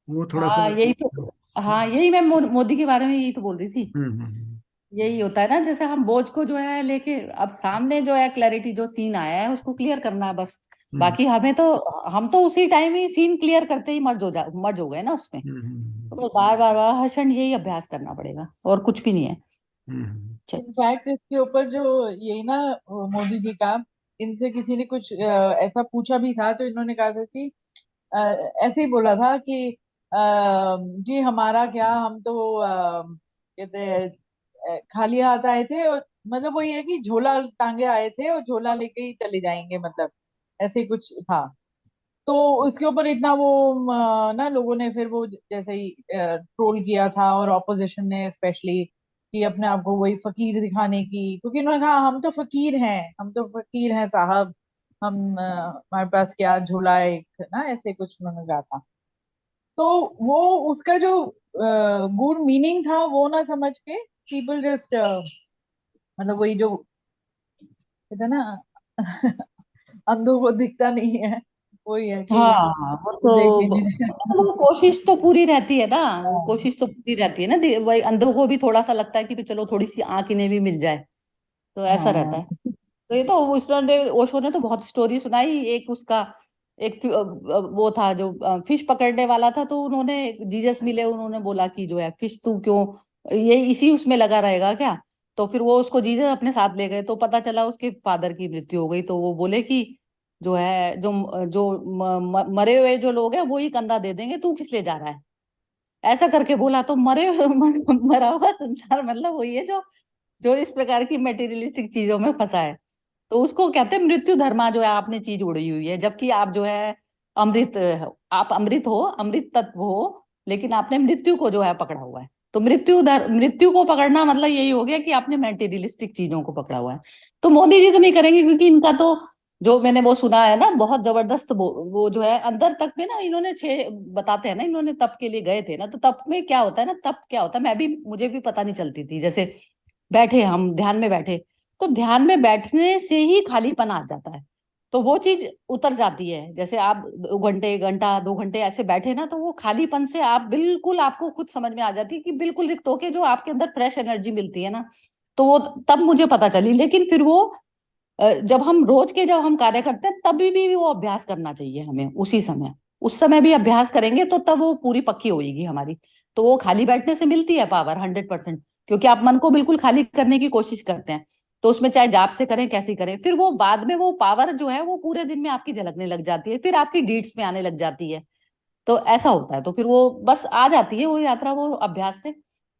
वो थोड़ा सा हाँ यही तो, हाँ यही मैं मोदी के बारे में यही तो बोल रही थी। हम्म यही होता है ना, जैसे हम बोझ को जो है लेके, अब सामने जो है क्लैरिटी जो सीन आया है उसको क्लियर करना है बस। हम्म बाकी हम तो उसी टाइम ही सीन क्लियर करते ही मर्ज हो गए ना उसमें। हम्म तो बार बार बार हर क्षण यही अभ्यास करना पड़ेगा, और कुछ भी नहीं है। चल। इनफैक्ट इसके ऊपर जो यही ना, मोदी जी का, इनसे किसी ने कुछ ऐसा पूछा भी था, तो इन्होंने कहा था कि अ, ऐसे ही बोला था कि अ, जी हमारा क्या, हम तो कहते हैं खाली हाथ आए थे, और मतलब वही है कि झोला टांगे आए थे और झोला लेके ही चले जाएंगे, मतलब ऐसे ही कुछ था। तो उसके ऊपर इतना वो ना लोगों ने फिर वो जैसे ही ट्रोल किया था, और ऑपोजिशन ने स्पेशली, कि अपने आप को वही फकीर दिखाने की, क्योंकि उन्होंने कहा हम तो फकीर हैं, हम तो फकीर हैं साहब, हम हमारे पास क्या झोला है एक ना, ऐसे कुछ उन्होंने कहा था। तो वो उसका जो गुड मीनिंग था वो ना समझ के पीपल जस्ट, मतलब वही जो कहते हैं ना अंधों को दिखता नहीं है, वही है कि हाँ वो देख तो, ही नहीं रहे। वो कोशिश तो पूरी रहती है ना, वो हाँ कोशिश तो पूरी रहती है ना, वही अंधों को भी थोड़ा सा लगता है कि भी चलो थोड़ी सी आंख इन्हें भी मिल जाए, तो ऐसा रहता हाँ है। तो ये तो उसने ओशो ने तो बहुत स्टोरी सुनाई, एक उसका एक वो था जो फिश पकड़ने वाला था, तो उन्होंने जीसस मिले, उन्होंने बोला कि जो है फिश तू क्यों ये इसी उसमें लगा रहेगा क्या। तो फिर वो उसको जीसस अपने साथ ले गए, तो पता चला उसके फादर की मृत्यु हो गई, तो वो बोले कि जो है जो जो मरे हुए जो लोग हैं वो ही कंधा दे देंगे, तू किस लिए जा रहा है, ऐसा करके बोला। तो मरा हुआ संसार मतलब वही है जो जो इस प्रकार की मटेरियलिस्टिक चीजों में फंसा है। तो उसको कहते हैं मृत्यु धर्मा, जो है आपने चीज उड़ी हुई है, जबकि आप जो है अमृत आप अमृत हो, अमृत तत्व हो, लेकिन आपने मृत्यु को जो है पकड़ा हुआ है। तो मृत्यु को पकड़ना मतलब यही हो गया कि आपने मटेरियलिस्टिक चीजों को पकड़ा हुआ है। तो मोदी जी तो नहीं करेंगे, क्योंकि इनका तो जो मैंने वो सुना है ना, बहुत जबरदस्त वो जो है अंदर तक में ना, इन्होंने बताते हैं ना, इन्होंने तप के लिए गए थे ना, तो तप में क्या होता है ना, तप क्या होता है मुझे भी पता नहीं चलती थी। जैसे बैठे हम ध्यान में बैठे, तो ध्यान में बैठने से ही खालीपन आ जाता है, तो वो चीज उतर जाती है। जैसे आप 2 घंटे, घंटा 2 घंटे ऐसे बैठे ना, तो वो खालीपन से आप बिल्कुल, आपको खुद समझ में आ जाती है कि बिल्कुल रिक्त होके जो आपके अंदर फ्रेश एनर्जी मिलती है ना। तो वो तब मुझे पता चली। लेकिन फिर वो जब हम कार्य करते हैं तभी भी वो अभ्यास करना चाहिए हमें, उसी समय, उस समय भी अभ्यास करेंगे तो तब वो पूरी पक्की होगी हमारी। तो वो खाली बैठने से मिलती है पावर 100%, क्योंकि आप मन को बिल्कुल खाली करने की कोशिश करते हैं, तो उसमें चाहे जाप से करें कैसी करें, फिर वो बाद में वो पावर जो है वो पूरे दिन में आपकी झलकने लग जाती है, फिर आपकी डीड्स में आने लग जाती है। तो ऐसा होता है, तो फिर वो बस आ जाती है वो यात्रा, वो अभ्यास से।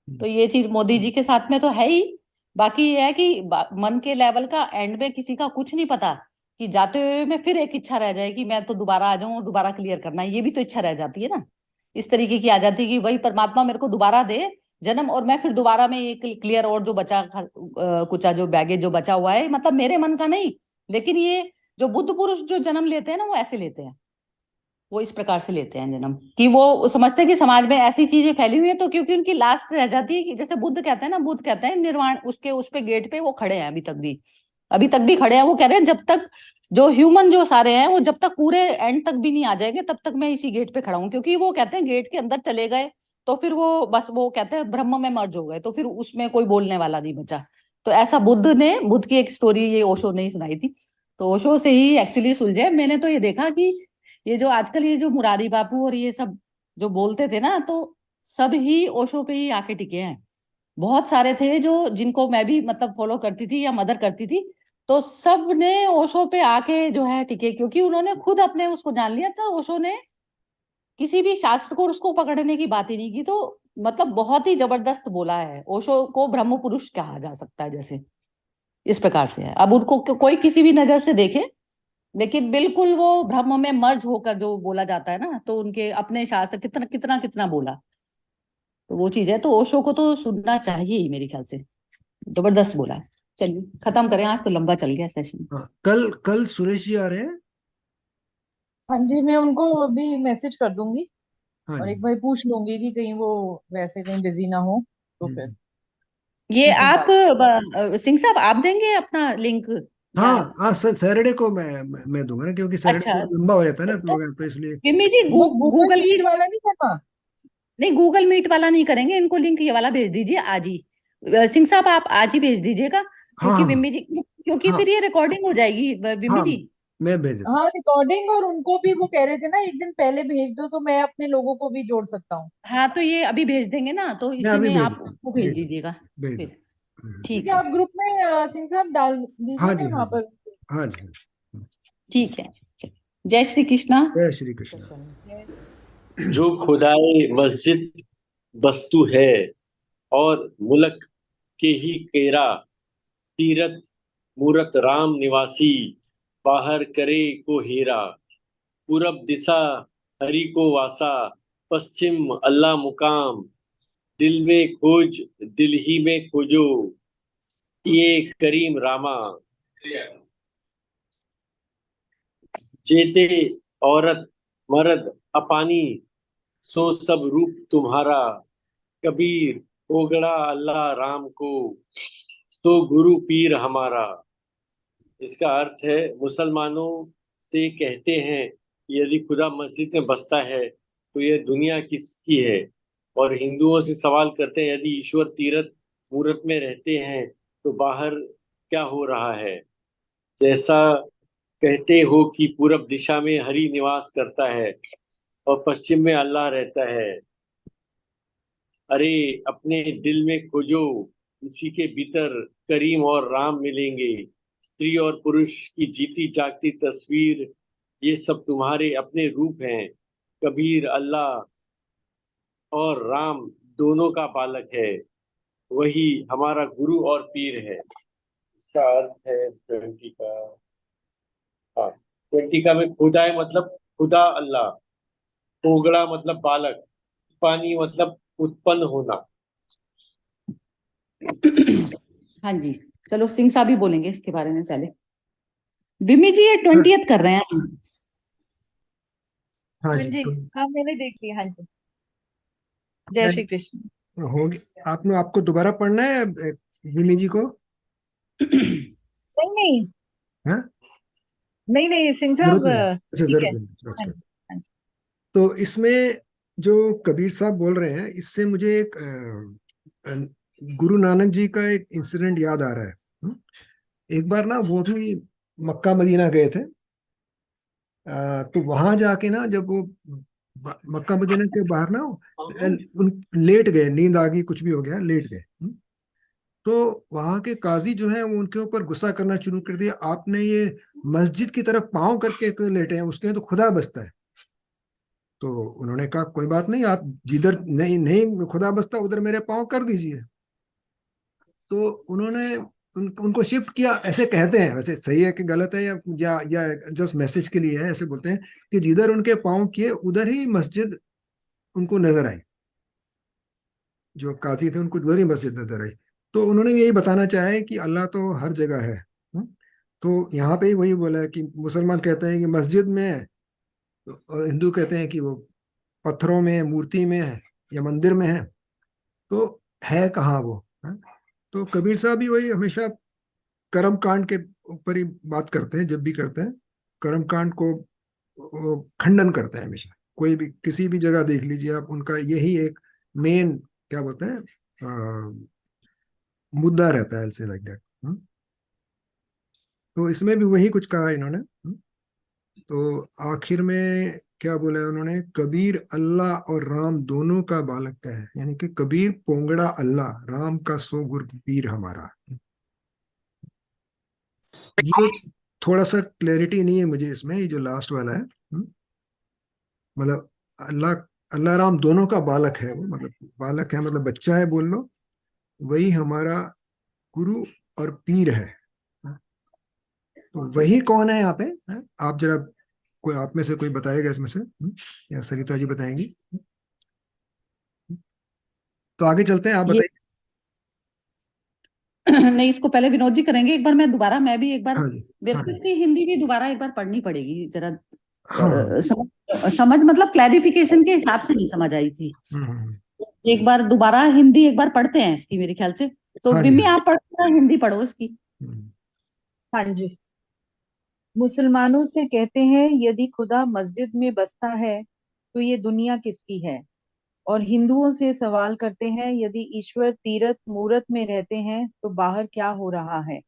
तो ये चीज मोदी जी के साथ में तो है ही। बाकी ये है कि मन के लेवल का एंड में किसी का कुछ नहीं पता, कि जाते हुए में फिर एक इच्छा रह जाए कि मैं तो दोबारा आ जाऊं और दोबारा क्लियर करना है, ये भी तो इच्छा रह जाती है ना। इस तरीके की आ जाती है कि वही परमात्मा मेरे को दोबारा दे जन्म, और मैं फिर दोबारा में ये क्लियर, और जो बचा कुचा जो बैगेज जो बचा हुआ है, मतलब मेरे मन का नहीं, लेकिन ये जो बुद्ध पुरुष जो जन्म लेते हैं ना, वो ऐसे लेते हैं, वो इस प्रकार से लेते हैं जन्म, कि वो समझते हैं कि समाज में ऐसी चीजें फैली हुई है, तो क्योंकि उनकी लास्ट रह जाती है कि जैसे बुद्ध कहते हैं ना, बुद्ध कहते हैं निर्वाण उसके उस पे गेट पे वो खड़े हैं अभी तक भी, अभी तक भी खड़े हैं। वो कह रहे हैं जब तक जो ह्यूमन जो सारे हैं वो जब तक पूरे एंड तक भी नहीं आ जाएंगे तब तक मैं इसी गेट पे खड़ा हूँ, क्योंकि वो कहते हैं गेट के अंदर चले गए तो फिर वो बस वो कहते हैं ब्रह्म में मर्ज हो गए, तो फिर उसमें कोई बोलने वाला नहीं बचा। तो ऐसा बुद्ध की एक स्टोरी ये ओशो ने ही सुनाई थी, तो ओशो से ही एक्चुअली सुलझे। मैंने तो ये देखा कि ये जो आजकल ये जो मुरारी बापू और ये सब जो बोलते थे ना, तो सब ही ओशो पे ही आके टिके हैं। बहुत सारे थे जो जिनको मैं भी मतलब फॉलो करती थी या मदर करती थी, तो सब ने ओशो पे आके जो है टिके, क्योंकि उन्होंने खुद अपने उसको जान लिया था। ओशो ने किसी भी शास्त्र को उसको पकड़ने की बात ही नहीं की, तो मतलब बहुत ही जबरदस्त बोला है। ओशो को ब्रह्म पुरुष कहा जा सकता है, जैसे इस प्रकार से है। अब उनको कोई किसी भी नजर से देखे, लेकिन बिल्कुल वो ब्रह्म में मर्ज होकर जो बोला जाता है ना, तो उनके अपने शास्त्र कितना कितना कितना बोला, तो वो चीज है। तो ओशो को तो सुनना चाहिए ही मेरे ख्याल से, जबरदस्त बोला है। चलिए खत्म करें, आज तो लंबा चल गया सेशन। हाँ, कल कल सुरेश जी आ रहे हैं। हाँ जी, मैं उनको अभी मैसेज कर दूंगी हाँ और जी। एक बार पूछ लूंगी कि कहीं वो वैसे कहीं बिजी ना हो, तो फिर हम्म। ये उनसे आप बात। सिंह साहब आप देंगे अपना लिंक या? हाँ हाँ, सैटरडे को मैं दूंगा ना, क्योंकि सैटरडे अच्छा, को लंबा हो जाता है ना प्रोग्राम, तो इसलिए। विमी जी वो गूगल गूगल मीट मीट, वाला नहीं करना। नहीं गूगल मीट वाला नहीं करेंगे, इनको लिंक ये वाला भेज दीजिए आज ही। सिंह साहब आप आज ही भेज दीजिएगा, हाँ क्योंकि हाँ विमी जी, क्योंकि हाँ फिर ये रिकॉर्डिंग हो जाएगी विमी हाँ, जी। मैं भेज देता हाँ, रिकॉर्डिंग, और उनको भी वो कह रहे थे ना एक दिन पहले भेज दो तो मैं अपने लोगों को भी जोड़ सकता हूँ। हाँ तो ये अभी भेज देंगे ना, तो मैं इसी अभी में भेज आप देता उसको भेज भेज दीजिएगा भेज फिर। ठीक ठीक है, है, आप ग्रुप में सिंह साहब डाल दीजिए, हाँ जी मैं हाँ वहां जी पर। हाँ जी। ठीक है। जय श्री कृष्णा। जय श्री कृष्ण। जो खुदाए मस्जिद बस्तु है और मुल्क के ही केरा, तीरथ मूरत राम निवासी, बाहर करे को हेरा, पूरब दिशा हरि को वासा, पश्चिम अल्लाह मुकाम, दिल में खोज दिल ही में खोजो, ये करीम रामा, जेते औरत मर्द अपानी, सो सब रूप तुम्हारा, कबीर ओगड़ा अल्लाह राम को, सो गुरु पीर हमारा। इसका अर्थ है, मुसलमानों से कहते हैं कि यदि खुदा मस्जिद में बसता है तो यह दुनिया किसकी है, और हिंदुओं से सवाल करते हैं यदि ईश्वर तीरथ मूरत में रहते हैं तो बाहर क्या हो रहा है। जैसा कहते हो कि पूरब दिशा में हरि निवास करता है और पश्चिम में अल्लाह रहता है, अरे अपने दिल में खोजो, इसी के भीतर करीम और राम मिलेंगे। स्त्री और पुरुष की जीती जागती तस्वीर, ये सब तुम्हारे अपने रूप हैं। कबीर अल्लाह और राम दोनों का बालक है, वही हमारा गुरु और पीर है। इसका अर्थ है 20 का। हाँ, 20 का में खुदा है मतलब खुदा अल्लाह, ओगड़ा मतलब बालक, पानी मतलब उत्पन्न होना। हाँ जी, चलो सिंह साहब ही बोलेंगे इसके बारे में पहले। विमी जी ये हाँ 20th कर रहे हैं। हाँ हाँ जी, जी, तो हाँ मैंने देख लिया। हाँ जी, जय श्री कृष्ण। होगी। आपने आपको दोबारा पढ़ना है विमी जी को? नहीं नहीं, हाँ, नहीं नहीं सिंह जरूरत साहब, नहीं है, अच्छा ठीक जरूरत है। नहीं है, हाँ अच्छा। जी, हाँ जी। तो इसमें जो कबीर साहब बोल रहे हैं, इससे मुझे एक गुरु नानक जी का एक इंसिडेंट याद आ रहा है। एक बार ना वो भी मक्का मदीना गए थे। तो वहां जाके ना, जब वो मक्का मदीना के बाहर ना उन लेट गए, नींद आ गई, कुछ भी हो गया, लेट गए। तो वहां के काजी जो है वो उनके ऊपर गुस्सा करना शुरू कर दिया, आपने ये मस्जिद की तरफ पांव करके क्यों लेटे हैं, उसके तो खुदा बसता है। तो उन्होंने कहा कोई बात नहीं, आप जिधर नहीं नहीं खुदा बसता उधर मेरे पांव कर दीजिए। तो उन्होंने उनको शिफ्ट किया, ऐसे कहते हैं, वैसे सही है कि गलत है, या जस्ट मैसेज के लिए है, ऐसे बोलते हैं कि जिधर उनके पांव किए उधर ही मस्जिद उनको नजर आई। जो काजी थे उनको उधर ही मस्जिद नजर आई। तो उन्होंने यही बताना चाहा है कि अल्लाह तो हर जगह है। तो यहाँ पे ही वही बोला है कि मुसलमान कहते हैं कि मस्जिद में है, और हिंदू कहते हैं कि वो पत्थरों में, मूर्ति में है, या मंदिर में है। तो है कहाँ वो, है? तो कबीर साहब भी वही हमेशा कर्म कांड के ऊपर ही बात करते हैं, जब भी करते हैं कर्मकांड को वो खंडन करते हैं हमेशा। कोई भी किसी भी जगह देख लीजिए आप, उनका यही एक मेन क्या बोलते हैं मुद्दा रहता है, ऐसे लाइक दैट। तो इसमें भी वही कुछ कहा इन्होंने। तो आखिर में क्या बोला है उन्होंने, कबीर अल्लाह और राम दोनों का बालक है, यानी कि कबीर पोंगड़ा अल्लाह, राम का सो गुर पीर हमारा। ये थोड़ा सा क्लैरिटी नहीं है मुझे इसमें, ये जो लास्ट वाला है। मतलब अल्लाह, अल्लाह राम दोनों का बालक है वो, मतलब बालक है मतलब बच्चा है बोल लो, वही हमारा गुरु और पीर है। तो वही कौन है यहाँ पे? आप जरा, कोई आप में से कोई बताएगा इसमें से? या सरिता जी बताएंगी? तो आगे चलते हैं, आप ये बताइए। नहीं, इसको पहले विनोद जी करेंगे। एक बार मैं भी एक बार, हाँ जी। मेरे हाँ को जी। इसकी हिंदी भी दोबारा एक बार पढ़नी पड़ेगी जरा। हाँ। समझ मतलब क्लैरिफिकेशन के हिसाब से नहीं समझ आई थी। हम्म। एक बार दोबारा हिंदी एक बार पढ़ते हैं इसकी मेरे ख्याल से। तो हाँ जी। बिम्मी हाँ जी। आप पढ़ो, हिंदी पढ़ो इसकी। हम्म। हाँ जी। मुसलमानों से कहते हैं यदि खुदा मस्जिद में बसता है तो ये दुनिया किसकी है। और हिंदुओं से सवाल करते हैं यदि ईश्वर तीरथ मूरत में रहते हैं तो बाहर क्या हो रहा है।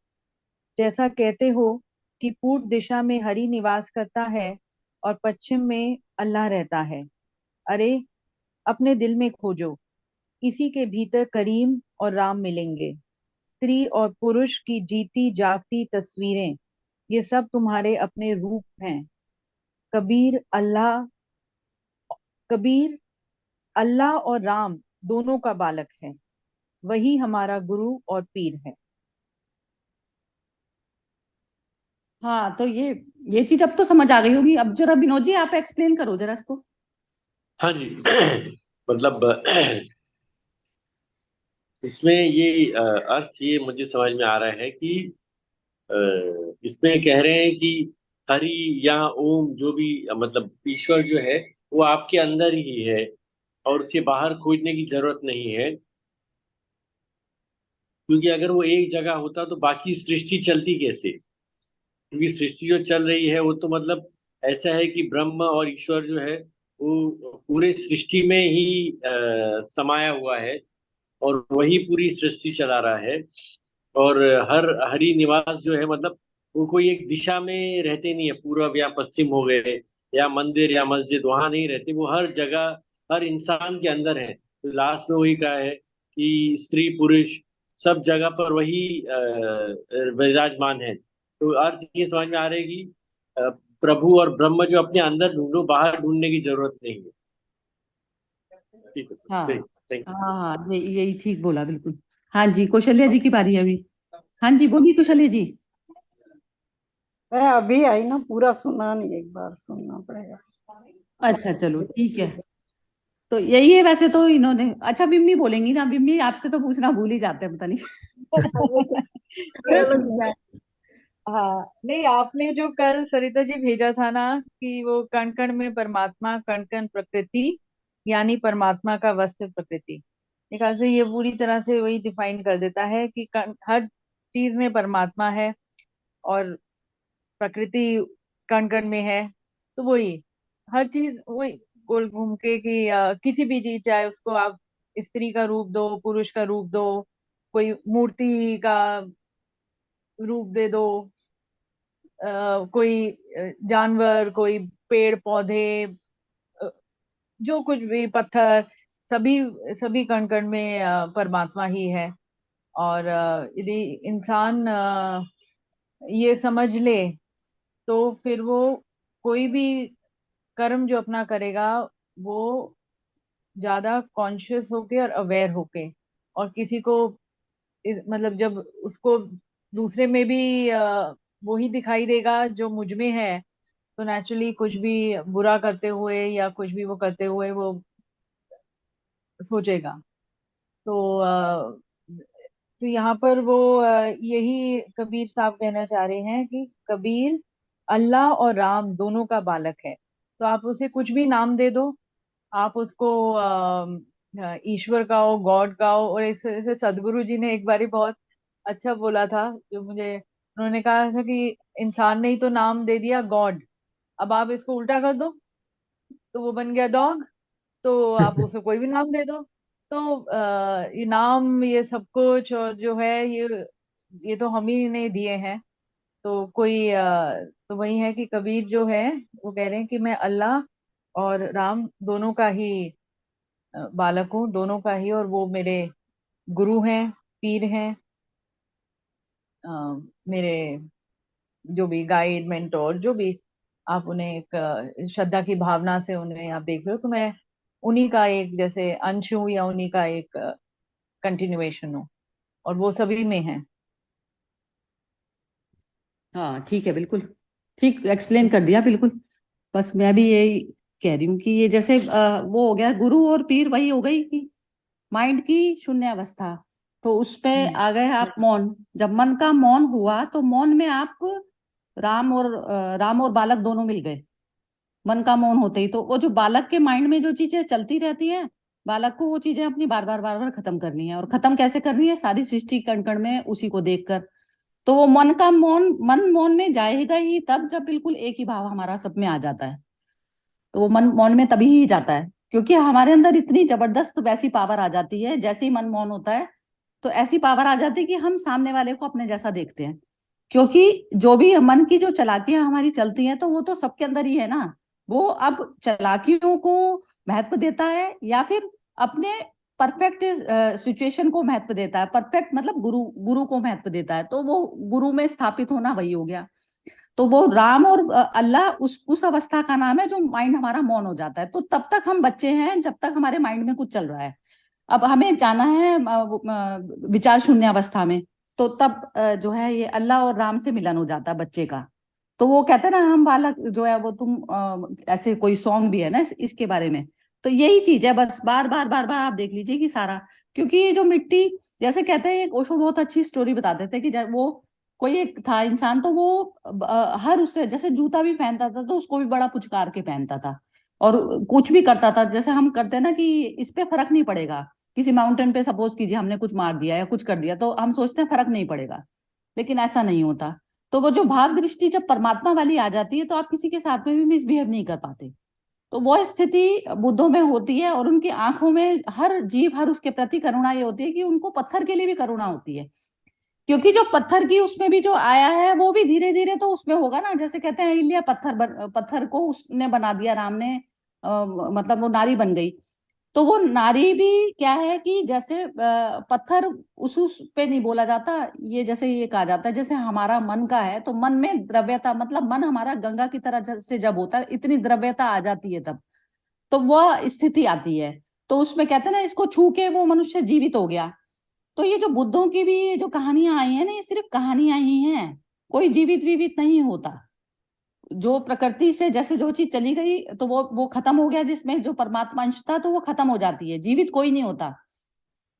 जैसा कहते हो कि पूर्व दिशा में हरि निवास करता है और पश्चिम में अल्लाह रहता है। अरे अपने दिल में खोजो, इसी के भीतर करीम और राम मिलेंगे। स्त्री और पुरुष की जीती जागती तस्वीरें, ये सब तुम्हारे अपने रूप हैं। कबीर अल्लाह कबीर अल्लाह और राम दोनों का बालक है, वही हमारा गुरु और पीर है। हाँ, तो ये चीज अब तो समझ आ गई होगी। अब जरा विनोद जी आप एक्सप्लेन करो जरा इसको। हाँ जी। मतलब इसमें ये अर्थ ये मुझे समझ में आ रहा है कि अ, इसमें कह रहे हैं कि हरि या ओम जो भी मतलब ईश्वर जो है वो आपके अंदर ही है और उसे बाहर खोजने की जरूरत नहीं है, क्योंकि अगर वो एक जगह होता तो बाकी सृष्टि चलती कैसे? क्योंकि सृष्टि जो चल रही है वो तो मतलब ऐसा है कि ब्रह्म और ईश्वर जो है वो पूरे सृष्टि में ही समाया हुआ है और वही पूरी सृष्टि चला रहा है। और हर हरि निवास जो है मतलब वो कोई एक दिशा में रहते नहीं है, पूर्व या पश्चिम हो गए या मंदिर या मस्जिद वहां नहीं रहते, वो हर जगह हर इंसान के अंदर है। तो लास्ट में वही कहा है कि स्त्री पुरुष सब जगह पर वही विराजमान है। तो अर्थ ये समझ में आ रहा है कि अ, प्रभु और ब्रह्म जो अपने अंदर ढूंढो, बाहर ढूंढने की जरूरत नहीं है। ठीक है, हाँ ठीक, थैंक हाँ हाँ, यही ठीक बोला बिल्कुल। हाँ जी, कौशल्या जी की बारी है अभी। हाँ जी, बोलिए कौशल्या जी। मैं अभी आई ना, पूरा सुना नहीं, एक बार सुनना पड़ेगा। अच्छा चलो ठीक है। तो यही है वैसे तो इन्होंने। अच्छा बिम्मी बोलेंगी ना, बिम्मी आपसे तो पूछना भूल ही जाते हैं, पता ये अलग नहीं। है। हाँ नहीं, आपने जो कल सरिता जी भेजा था ना कि वो कण कण में परमात्मा, कण कण प्रकृति, यानी परमात्मा का वस्तु प्रकृति, एक ख्याल से ये पूरी तरह से वही डिफाइन कर देता है कि हर चीज में परमात्मा है और प्रकृति कण कण में है। तो वही हर चीज वही गोल घूम के कि किसी भी चीज, चाहे उसको आप स्त्री का रूप दो, पुरुष का रूप दो, कोई मूर्ति का रूप दे दो, कोई जानवर, कोई पेड़ पौधे, अ, जो कुछ भी पत्थर, सभी सभी कण कण में परमात्मा ही है। और यदि इंसान ये समझ ले तो फिर वो कोई भी कर्म जो अपना करेगा वो ज्यादा कॉन्शियस होके और अवेयर होके, और किसी को मतलब जब उसको दूसरे में भी वो ही दिखाई देगा जो मुझ में है, तो नेचुरली कुछ भी बुरा करते हुए या कुछ भी वो करते हुए वो सोचेगा। तो तो यहाँ पर वो यही कबीर साहब कहना चाह रहे हैं कि कबीर अल्लाह और राम दोनों का बालक है। तो आप उसे कुछ भी नाम दे दो, आप उसको ईश्वर का हो, गॉड का हो। और इसे सदगुरु जी ने एक बारी बहुत अच्छा बोला था, जो मुझे उन्होंने कहा था कि इंसान ने ही तो नाम दे दिया गॉड, अब आप इसको उल्टा कर दो तो वो बन गया डॉग, तो आप उसे कोई भी नाम दे दो। तो ये नाम, ये सब कुछ, और जो है ये तो हम ही ने दिए हैं। तो कोई तो वही है कि कबीर जो है वो कह रहे हैं कि मैं अल्लाह और राम दोनों का ही बालक हूँ, दोनों का ही, और वो मेरे गुरु हैं, पीर हैं, मेरे जो भी गाइड, मेंटोर, जो भी आप उन्हें एक श्रद्धा की भावना से उन्हें आप देख रहे हो, तो मैं उन्हीं का एक जैसे अंश हूँ या उन्हीं का एक कंटिन्यूएशन हूँ, और वो सभी में है। हाँ ठीक है, बिल्कुल ठीक एक्सप्लेन कर दिया बिल्कुल। बस मैं भी यही कह रही हूँ कि ये जैसे वो हो गया गुरु और पीर, वही हो गई कि माइंड की शून्य अवस्था। तो उस पे आ गए आप मौन। जब मन का मौन हुआ तो मौन में आप राम और बालक दोनों मिल गए। मन का मौन होते ही तो वो जो बालक के माइंड में जो चीजें चलती रहती है, बालक को वो चीजें अपनी बार बार खत्म करनी है। और खत्म कैसे करनी है? सारी सृष्टि कण कण में उसी को देखकर। तो वो मन मौन में जाएगा ही तब जब बिल्कुल एक ही भाव हमारा सब में आ जाता है। तो वो मन मौन में तभी ही जाता है क्योंकि हमारे अंदर इतनी जबरदस्त वैसी पावर आ जाती है। जैसे ही मन मौन होता है तो ऐसी पावर आ जाती है कि हम सामने वाले को अपने जैसा देखते हैं। क्योंकि जो भी मन की जो चालाकियां हमारी चलती हैं तो वो तो सबके अंदर ही है ना। वो अब चालाकियों को महत्व देता है या फिर अपने परफेक्ट सिचुएशन को महत्व देता है। परफेक्ट मतलब गुरु को महत्व देता है। तो वो गुरु में स्थापित होना वही हो गया। तो वो राम और अल्लाह उस अवस्था का नाम है जो माइंड हमारा मौन हो जाता है। तो तब तक हम बच्चे हैं जब तक हमारे माइंड में कुछ चल रहा है। अब हमें जाना है विचार शून्य अवस्था में। तो तब जो है ये अल्लाह और राम से मिलन हो जाता है बच्चे का। तो वो कहते हैं ना, हम बालक जो है वो ऐसे कोई सॉन्ग भी है ना इसके बारे में। तो यही चीज है, बस बार बार आप देख लीजिए कि सारा। क्योंकि ये जो मिट्टी, जैसे कहते हैं, एक ओशो बहुत अच्छी स्टोरी बताते थे कि वो कोई एक था इंसान, तो वो हर उससे जैसे जूता भी पहनता था तो उसको भी बड़ा पुचकार के पहनता था। और कुछ भी करता था जैसे हम करते हैं ना कि इस पे फर्क नहीं पड़ेगा। किसी माउंटेन पे सपोज कीजिए हमने कुछ मार दिया या कुछ कर दिया तो हम सोचते हैं फर्क नहीं पड़ेगा, लेकिन ऐसा नहीं होता। तो वो जो भाव दृष्टि जब परमात्मा वाली आ जाती है तो आप किसी के साथ में भी मिसबिहेव नहीं कर पाते। तो वो स्थिति बुद्धों में होती है और उनकी आंखों में हर जीव, हर उसके प्रति करुणा ये होती है कि उनको पत्थर के लिए भी करुणा होती है। क्योंकि जो पत्थर की उसमें भी जो आया है वो भी धीरे धीरे तो उसमें होगा ना। जैसे कहते हैं इलिया पत्थर को उसने बना दिया, राम ने मतलब वो नारी बन गई। तो वो नारी भी क्या है कि जैसे पत्थर उस पे नहीं बोला जाता। ये जैसे ये कहा जाता है जैसे हमारा मन का है तो मन में द्रव्यता, मतलब मन हमारा गंगा की तरह से जब होता है इतनी द्रव्यता आ जाती है तब तो वह स्थिति आती है। तो उसमें कहते हैं ना, इसको छू के वो मनुष्य जीवित हो गया। तो ये जो बुद्धों की भी ये जो कहानियां आई हैं ना, ये सिर्फ कहानियां ही हैं। कोई जीवित विवित नहीं होता। जो प्रकृति से जैसे जो चीज चली गई तो वो खत्म हो गया। जिसमें जो परमात्मा अंश था तो वो खत्म हो जाती है। जीवित कोई नहीं होता।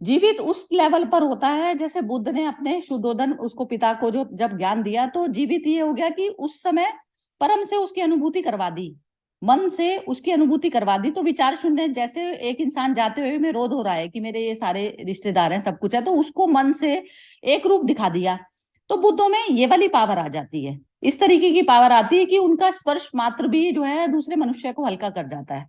जीवित उस लेवल पर होता है जैसे बुद्ध ने अपने शुद्धोधन उसको पिता को जो जब ज्ञान दिया तो जीवित ये हो गया कि उस समय परम से उसकी अनुभूति करवा दी, मन से उसकी अनुभूति करवा दी। तो विचार शून्य, जैसे एक इंसान जाते हुए में रोध हो रहा है कि मेरे ये सारे रिश्तेदार हैं, सब कुछ है, तो उसको मन से एक रूप दिखा दिया। तो बुद्धों में ये वाली पावर आ जाती है। इस तरीके की पावर आती है कि उनका स्पर्श मात्र भी जो है दूसरे मनुष्य को हल्का कर जाता है।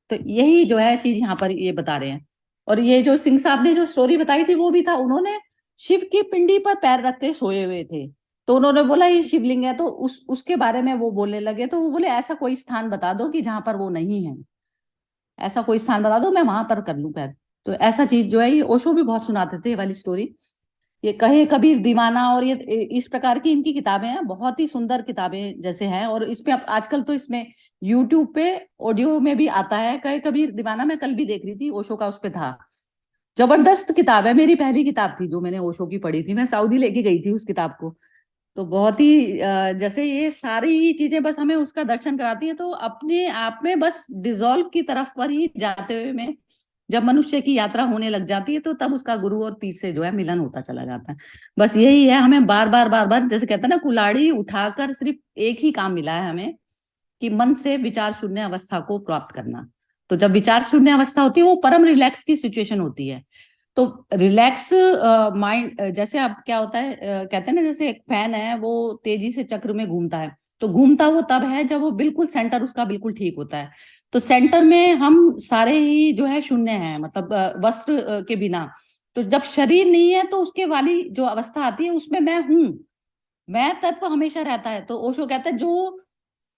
तो यही जो है चीज यहाँ पर ये बता रहे हैं। और ये जो सिंह साहब ने जो स्टोरी बताई थी वो भी था, उन्होंने शिव की पिंडी पर पैर रख के सोए हुए थे। तो उन्होंने बोला ये शिवलिंग है, तो उसके बारे में वो बोलने लगे। तो वो बोले ऐसा कोई स्थान बता दो कि जहां पर वो नहीं है, ऐसा कोई स्थान बता दो, मैं वहां पर कर लूं पैर। तो ऐसा चीज जो है ये ओशो भी बहुत सुनाते थे ये वाली स्टोरी। ये कहे कबीर दीवाना और ये इस प्रकार की इनकी किताबें हैं, बहुत ही सुंदर किताबें जैसे हैं। और इसमें आजकल तो इसमें यूट्यूब पे ऑडियो में भी आता है कहे कबीर दीवाना। मैं कल भी देख रही थी, ओशो का उस पे था। जबरदस्त किताब है, मेरी पहली किताब थी जो मैंने ओशो की पढ़ी थी। मैं सऊदी लेके गई थी उस किताब को। तो बहुत ही जैसे ये सारी चीजें बस हमें उसका दर्शन कराती है। तो अपने आप में बस डिजॉल्व की तरफ पर ही जाते हुए में जब मनुष्य की यात्रा होने लग जाती है तो तब उसका गुरु और पीर से जो है मिलन होता चला जाता है। बस यही है, हमें बार बार जैसे कहते हैं ना, कुल्हाड़ी उठाकर सिर्फ एक ही काम मिला है हमें कि मन से विचार शून्य अवस्था को प्राप्त करना। तो जब विचार शून्य अवस्था होती है वो परम रिलैक्स की सिचुएशन होती है। तो रिलैक्स माइंड, जैसे अब क्या होता है, कहते हैं ना, जैसे एक फैन है वो तेजी से चक्र में घूमता है, तो घूमता वो तब है जब वो बिल्कुल सेंटर उसका बिल्कुल ठीक होता है। तो सेंटर में हम सारे ही जो है शून्य हैं, मतलब वस्त्र के बिना। तो जब शरीर नहीं है तो उसके वाली जो अवस्था आती है उसमें मैं हूं, मैं तत्व हमेशा रहता है। तो ओशो कहता है जो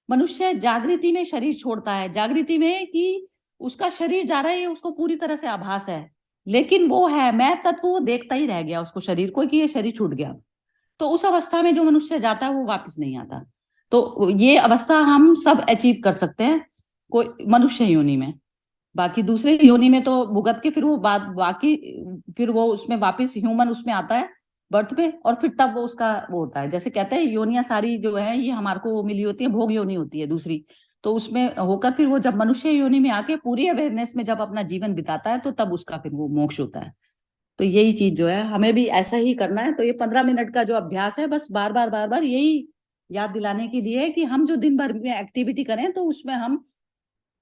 मनुष्य जागृति में शरीर छोड़ता है, जागृति में कि उसका शरीर जा रहा है, ये उसको पूरी तरह से आभास है, लेकिन वो है मैं तत्व, वो देखता ही रह गया उसको शरीर को कि ये शरीर छूट गया। तो उस अवस्था में जो मनुष्य जाता है वो वापस नहीं आता। तो ये अवस्था हम सब अचीव कर सकते हैं कोई मनुष्य योनि में। बाकी दूसरे योनि में तो भुगत के फिर वो बाकी फिर वो उसमें वापस ह्यूमन उसमें आता है बर्थ पे, और फिर तब वो उसका वो होता है। जैसे कहते हैं योनियां सारी जो है ये हमारे को मिली होती है, भोग योनि होती है दूसरी, तो उसमें होकर फिर वो जब मनुष्य योनि में आके पूरी अवेयरनेस में जब अपना जीवन बिताता है तो तब उसका फिर वो मोक्ष होता है। तो यही चीज जो है हमें भी ऐसा ही करना है। तो ये 15 मिनट का जो अभ्यास है, बस बार बार यही याद दिलाने के लिए कि हम जो दिन भर में एक्टिविटी करें तो उसमें हम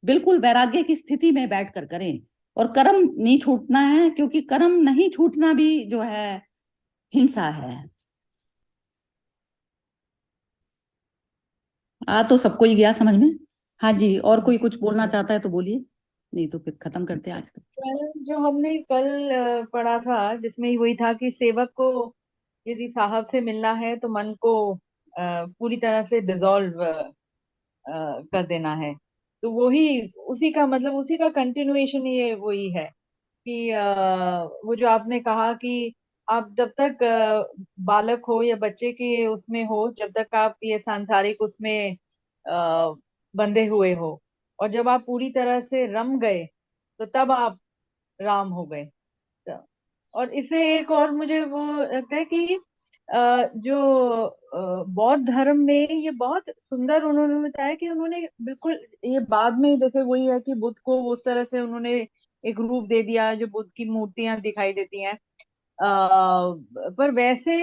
बिल्कुल वैराग्य की स्थिति में बैठ कर करें। और कर्म नहीं छूटना है, क्योंकि कर्म नहीं छूटना भी जो है हिंसा है। तो सबको ही गया समझ में। हाँ जी, और कोई कुछ बोलना चाहता है तो बोलिए, नहीं तो फिर खत्म करते हैं आज का। कल जो हमने कल पढ़ा था, जिसमें वही था कि सेवक को यदि साहब से मिलना है तो मन को पूरी तरह से डिसॉल्व कर देना है। तो वही उसी का मतलब उसी का कंटिन्यूएशन ये वही है कि वो जो आपने कहा कि आप जब तक बालक हो या बच्चे के उसमें हो, जब तक आप ये सांसारिक उसमें बंधे हुए हो, और जब आप पूरी तरह से रम गए तो तब आप राम हो गए। और इससे एक और मुझे वो लगता है कि जो बौद्ध धर्म में ये बहुत सुंदर उन्होंने बताया कि उन्होंने बिल्कुल ये बाद में जैसे वही है कि बुद्ध को उस तरह से उन्होंने एक रूप दे दिया जो बुद्ध की मूर्तियां दिखाई देती हैं। पर वैसे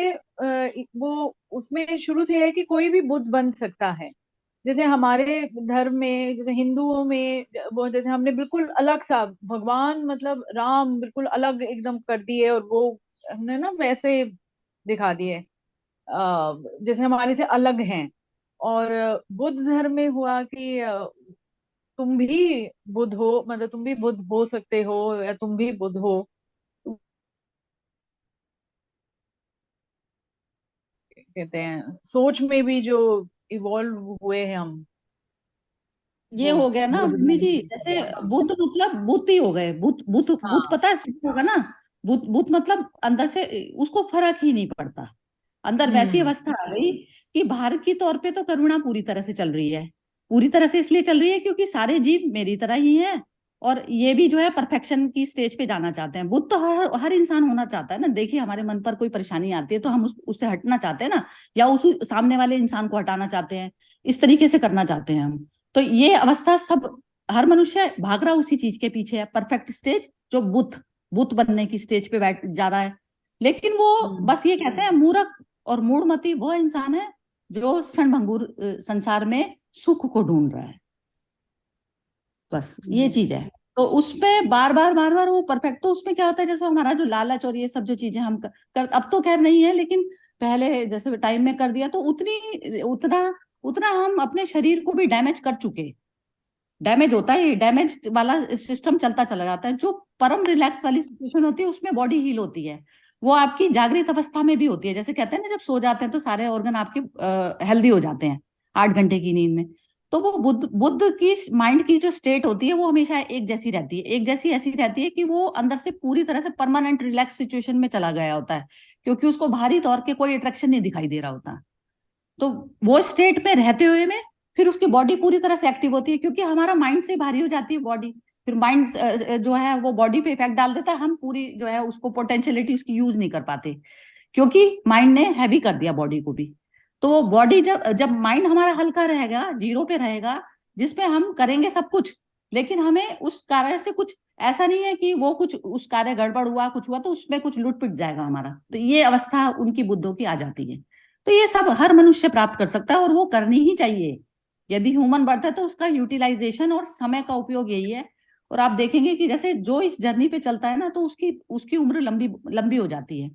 वो उसमें शुरू से है कि कोई भी बुद्ध बन सकता है। जैसे हमारे धर्म में, जैसे हिंदुओं में, वो जैसे हमने बिल्कुल अलग सा भगवान मतलब राम बिल्कुल अलग एकदम कर दिए, और वो हमने ना वैसे दिखा दिए जैसे हमारे से अलग हैं। और बुद्ध धर्म में हुआ कि तुम भी बुद्ध हो, मतलब तुम भी बुद्ध हो सकते हो, या तुम भी बुद्ध हो। कहते हैं सोच में भी जो इवॉल्व हुए हैं हम, ये वो हो गया ना बुद्ध मम्मी धर्म जी, में। जैसे हाँ बुद्ध मतलब बुद्ध ही हो गए, बुद्ध बुद्ध बुद्ध हाँ। पता है सुना होगा ना। बुद्ध बुद्ध मतलब अंदर से उसको फर्क ही नहीं पड़ता, अंदर वैसी हम्म अवस्था आ गई कि बाहर की तौर पे तो करुणा पूरी तरह से चल रही है। पूरी तरह से इसलिए चल रही है क्योंकि सारे जीव मेरी तरह ही हैं, और ये भी जो है परफेक्शन की स्टेज पे जाना चाहते हैं। बुद्ध तो हर इंसान होना चाहता है ना। देखिए हमारे मन पर कोई परेशानी आती है तो हम उससे हटना चाहते हैं ना, या उस सामने वाले इंसान को हटाना चाहते हैं, इस तरीके से करना चाहते हैं हम। तो ये अवस्था सब, हर मनुष्य भाग रहा उसी चीज के पीछे है, परफेक्ट स्टेज जो बुद्ध बुद्ध बनने की स्टेज पे बैठ जा रहा है। लेकिन वो हम्म बस ये कहते हैं मूर्ख और मूढ़मती वो इंसान है जो क्षणभंगुर संसार में सुख को ढूंढ रहा है, बस ये हम्म चीज है। तो उसमें बार बार वो परफेक्ट, तो उसमें क्या होता है, जैसे हमारा जो लालच और ये सब जो चीजें हम अब तो खैर नहीं है, लेकिन पहले जैसे टाइम में कर दिया तो उतनी उतना उतना हम अपने शरीर को भी डैमेज कर चुके। डैमेज होता है, डैमेज वाला सिस्टम चलता चला जाता है। जो परम रिलैक्स वाली सिचुएशन होती है उसमें बॉडी हील होती है, वो आपकी जागृत अवस्था में भी होती है। जैसे कहते हैं ना जब सो जाते हैं तो सारे ऑर्गन आपके हेल्दी हो जाते हैं 8 घंटे की नींद में। तो वो बुद्ध बुद्ध की माइंड की जो स्टेट होती है वो हमेशा एक जैसी रहती है, एक जैसी ऐसी रहती है कि वो अंदर से पूरी तरह से परमानेंट रिलैक्स सिचुएशन में चला गया होता है, क्योंकि उसको बाहरी तौर के कोई अट्रैक्शन नहीं दिखाई दे रहा होता। तो वो स्टेट में रहते हुए में फिर उसकी बॉडी पूरी तरह से एक्टिव होती है, क्योंकि हमारा माइंड से भारी हो जाती है बॉडी। फिर माइंड जो है वो बॉडी पे इफेक्ट डाल देता है, हम पूरी जो है उसको पोटेंशियलिटी उसकी यूज नहीं कर पाते, क्योंकि माइंड ने हैवी कर दिया बॉडी को भी। तो वो बॉडी जब जब माइंड हमारा हल्का रहेगा, जीरो पे रहेगा, जिसपे हम करेंगे सब कुछ, लेकिन हमें उस कार्य से कुछ ऐसा नहीं है कि वो कुछ उस कार्य गड़बड़ हुआ कुछ हुआ तो उसमें कुछ लुट पिट जाएगा हमारा। तो ये अवस्था उनकी बुद्धों की आ जाती है। तो ये सब हर मनुष्य प्राप्त कर सकता है और वो करनी ही चाहिए। यदि ह्यूमन बर्थ है तो उसका यूटिलाइजेशन और समय का उपयोग यही है। और आप देखेंगे कि जैसे जो इस जर्नी पे चलता है ना, तो उसकी उसकी उम्र लंबी लंबी हो जाती है।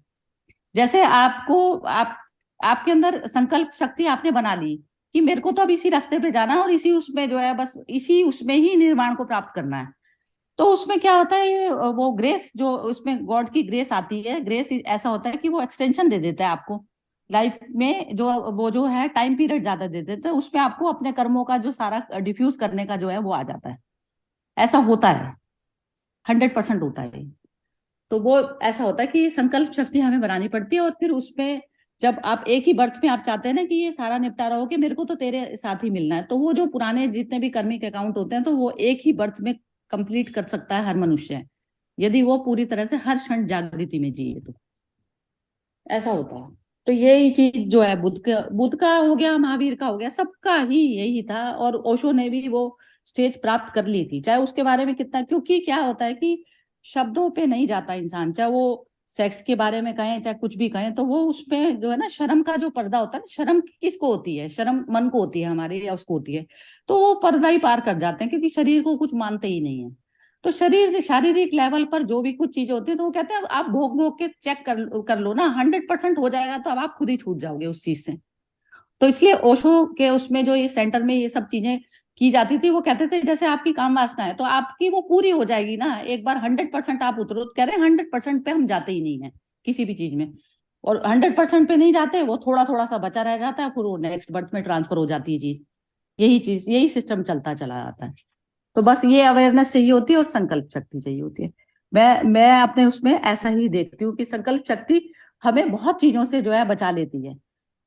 जैसे आपके अंदर संकल्प शक्ति आपने बना ली कि मेरे को तो अब इसी रास्ते पे जाना है और इसी उसमें जो है बस इसी उसमें ही निर्वाण को प्राप्त करना है। तो उसमें क्या होता है, वो ग्रेस जो उसमें गॉड की ग्रेस आती है, ग्रेस ऐसा होता है कि वो एक्सटेंशन दे देता है आपको लाइफ में, जो वो जो है टाइम पीरियड ज्यादा दे देता है, उसमें आपको अपने कर्मों का जो सारा डिफ्यूज करने का जो है वो आ जाता है। ऐसा होता है, 100% होता है। तो वो ऐसा होता है कि संकल्प शक्ति हमें बनानी पड़ती है, और फिर उसमें जब आप एक ही बर्थ में आप चाहते हैं ना कि ये सारा निपटारा हो कि मेरे को तो तेरे साथ ही मिलना है, तो वो जो पुराने जितने भी कर्मिक अकाउंट होते हैं, तो वो एक ही बर्थ में कंप्लीट कर सकता है हर मनुष्य, यदि वो पूरी तरह से हर क्षण जागृति में जिए तो। ऐसा होता है। तो यही चीज जो है बुद्ध का हो गया, महावीर का हो गया, सबका ही यही था। और ओशो ने भी वो स्टेज प्राप्त कर ली थी, चाहे उसके बारे में कितना, क्योंकि क्या होता है कि शब्दों पे नहीं जाता इंसान, चाहे वो सेक्स के बारे में कहें चाहे कुछ भी कहें, तो वो उसमें जो है ना शर्म का जो पर्दा होता है ना, शर्म किसको होती है, शर्म मन को होती है हमारे, या उसको होती है, तो वो पर्दा ही पार कर जाते हैं, क्योंकि शरीर को कुछ मानते ही नहीं है। तो शारीरिक लेवल पर जो भी कुछ चीजें होती है, तो वो कहते हैं आप भोग भोग के चेक कर लो ना, 100% हो जाएगा तो अब आप खुद ही छूट जाओगे उस चीज से। तो इसलिए ओशो के उसमें जो ये सेंटर में ये सब चीजें की जाती थी, वो कहते थे जैसे आपकी काम वासना है तो आपकी वो पूरी हो जाएगी ना, एक बार 100% आप उतरो, कह रहे हैं 100% पे हम जाते ही नहीं है किसी भी चीज में, और 100% पे नहीं जाते, वो थोड़ा थोड़ा सा बचा रह जाता है, फिर वो नेक्स्ट बर्थ में ट्रांसफर हो जाती है चीज, यही सिस्टम चलता चला जाता है। तो बस ये अवेयरनेस चाहिए होती है और संकल्प शक्ति चाहिए होती है। मैं अपने उसमें ऐसा ही देखती हूँ कि संकल्प शक्ति हमें बहुत चीजों से जो है बचा लेती है।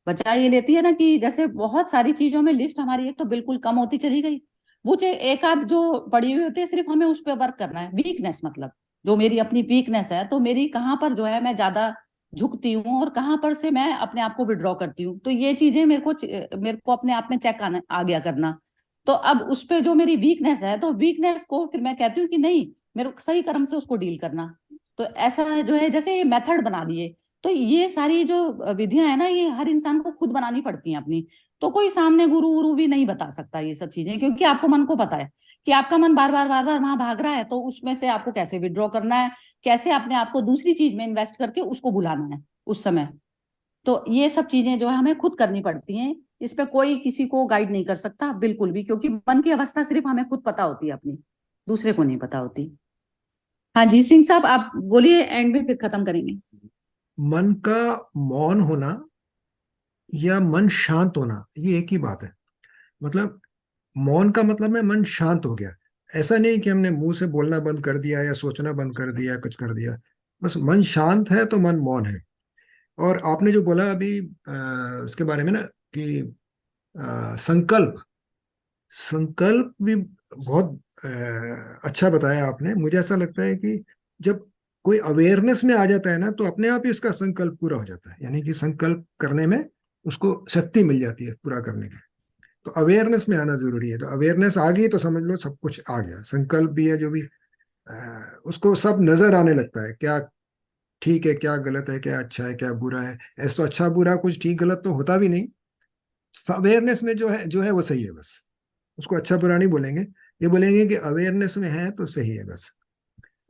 बचा ये लेती है ना कि जैसे बहुत सारी चीजों में लिस्ट हमारी एक तो बिल्कुल कम होती चली गई, वो एक आध जो पड़ी हुई होती है, सिर्फ हमें उस पर वर्क करना है। वीकनेस मतलब जो मेरी अपनी वीकनेस है, तो मेरी कहाँ पर जो है मैं ज्यादा झुकती हूँ और कहाँ पर से मैं अपने आप को विड्रॉ करती हूँ, तो ये चीजें मेरे को अपने आप में चेक आ गया करना। तो अब उस पे जो मेरी वीकनेस है, तो वीकनेस को फिर मैं कहती हूँ कि नहीं, मेरे को सही कर्म से उसको डील करना। तो ऐसा जो है जैसे ये मेथड बना दिए, तो ये सारी जो विधियां है ना, ये हर इंसान को खुद बनानी पड़ती हैं अपनी। तो कोई सामने गुरु गुरु भी नहीं बता सकता ये सब चीजें, क्योंकि आपको मन को पता है कि आपका मन बार बार वहां भाग रहा है, तो उसमें से आपको कैसे विड्रॉ करना है, कैसे अपने आप को दूसरी चीज में इन्वेस्ट करके उसको भुलाना है उस समय। तो ये सब चीजें जो है हमें खुद करनी पड़ती हैं, इस पे कोई किसी को गाइड नहीं कर सकता बिल्कुल भी, क्योंकि मन की अवस्था सिर्फ हमें खुद पता होती है अपनी, दूसरे को नहीं पता होती। हाँ जी सिंह साहब, आप बोलिए, एंड में फिर खत्म करेंगे। मन का मौन होना या मन शांत होना, ये एक ही बात है। मतलब मौन का मतलब है मन शांत हो गया। ऐसा नहीं कि हमने मुंह से बोलना बंद कर दिया या सोचना बंद कर दिया, कुछ कर दिया। बस मन शांत है तो मन मौन है। और आपने जो बोला अभी उसके बारे में ना कि संकल्प संकल्प भी बहुत अच्छा बताया आपने। मुझे ऐसा लगता है कि जब कोई अवेयरनेस में आ जाता है ना, तो अपने आप ही उसका संकल्प पूरा हो जाता है, यानी कि संकल्प करने में उसको शक्ति मिल जाती है पूरा करने की। तो अवेयरनेस में आना जरूरी है। तो अवेयरनेस आ गई तो समझ लो सब कुछ आ गया। संकल्प भी है जो भी उसको सब नजर आने लगता है, क्या ठीक है क्या गलत है, क्या अच्छा है क्या बुरा है। ऐसा तो अच्छा बुरा कुछ ठीक गलत तो होता भी नहीं। अवेयरनेस में जो है वो सही है बस। उसको अच्छा बुरा नहीं बोलेंगे, ये बोलेंगे कि अवेयरनेस में है तो सही है बस।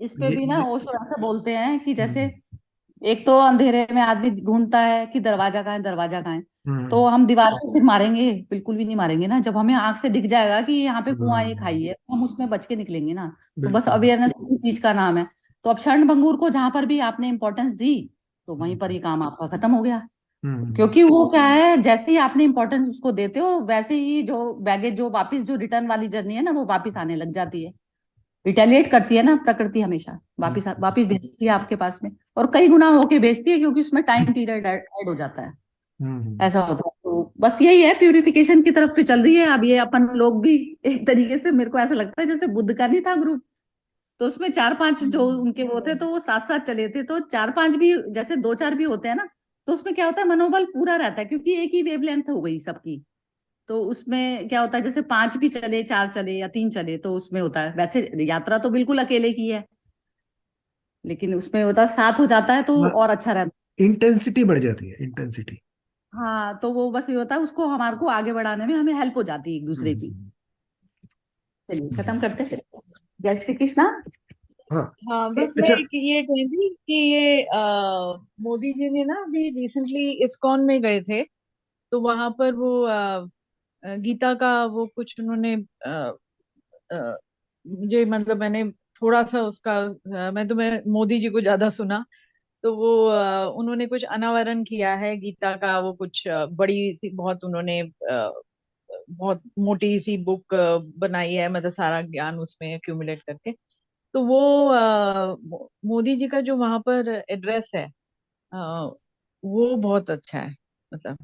इस पे भी ना ये ओशो ऐसे बोलते हैं कि जैसे हम्म एक तो अंधेरे में आदमी ढूंढता है कि दरवाजा कहाँ है, दरवाजा कहाँ है, तो हम्म हम दीवार पे सिर मारेंगे, बिल्कुल भी नहीं मारेंगे ना। जब हमें आंख से दिख जाएगा कि यहाँ पे कुआं है, खाई है, तो हम उसमें बच के निकलेंगे ना। तो बस बिल्कुल। अवेयरनेस इसी चीज का नाम है। तो अब क्षण भंगुर को जहां पर भी आपने इंपॉर्टेंस दी, तो वहीं पर हम्म ही काम आपका खत्म हो गया। हम्म क्योंकि वो क्या है, जैसे ही आपने इंपॉर्टेंस उसको देते हो, वैसे ही जो बैगेज जो वापस जो रिटर्न वाली जर्नी है ना, वो वापस आने लग जाती है। रिटेलिएट करती है ना प्रकृति, हमेशा वापिस हम्म वापिस भेजती है आपके पास में, और कई गुना होके भेजती है, क्योंकि उसमें टाइम पीरियड ऐड हो जाता है। हम्म ऐसा होता है। तो बस यही है, प्यूरिफिकेशन की तरफ पे चल रही है अब ये अपन लोग भी। एक तरीके से मेरे को ऐसा लगता है जैसे बुद्ध का नहीं था ग्रुप, तो उसमें 4-5 जो उनके वो थे, तो वो साथ साथ चले थे, तो 4-5 भी जैसे 2-4 भी होते हैं ना, तो उसमें क्या होता है, मनोबल पूरा रहता है, क्योंकि एक ही वेवलेंथ हो गई सबकी। तो उसमें क्या होता है, जैसे 5 भी चले, 4 चले या 3 चले, तो उसमें होता है। वैसे यात्रा तो बिल्कुल अकेले की है, लेकिन उसमें होता है साथ हो जाता है तो हाँ, और अच्छा रहता इंटेंसिटी बढ़ जाती है, इंटेंसिटी। है। हाँ, तो वो बस ये होता है, उसको हमारे को आगे बढ़ाने में हमें हेल्प हो जाती है एक दूसरे की। हम्म चलिए खत्म करते हैं फिर। जय श्री कृष्णा। हाँ हाँ, बस मैं अच्छा ये कही थी कि ये मोदी जी ने ना अभी रिसेंटली इस्कॉन में गए थे, तो वहां पर वो गीता का वो कुछ उन्होंने मुझे मतलब मैंने थोड़ा सा उसका मैं मोदी जी को ज्यादा सुना, तो वो उन्होंने कुछ अनावरण किया है गीता का, वो कुछ बड़ी सी बहुत उन्होंने बहुत मोटी सी बुक बनाई है, मतलब सारा ज्ञान उसमें एक्यूमुलेट करके। तो वो मोदी जी का जो वहां पर एड्रेस है अ, वो बहुत अच्छा है। मतलब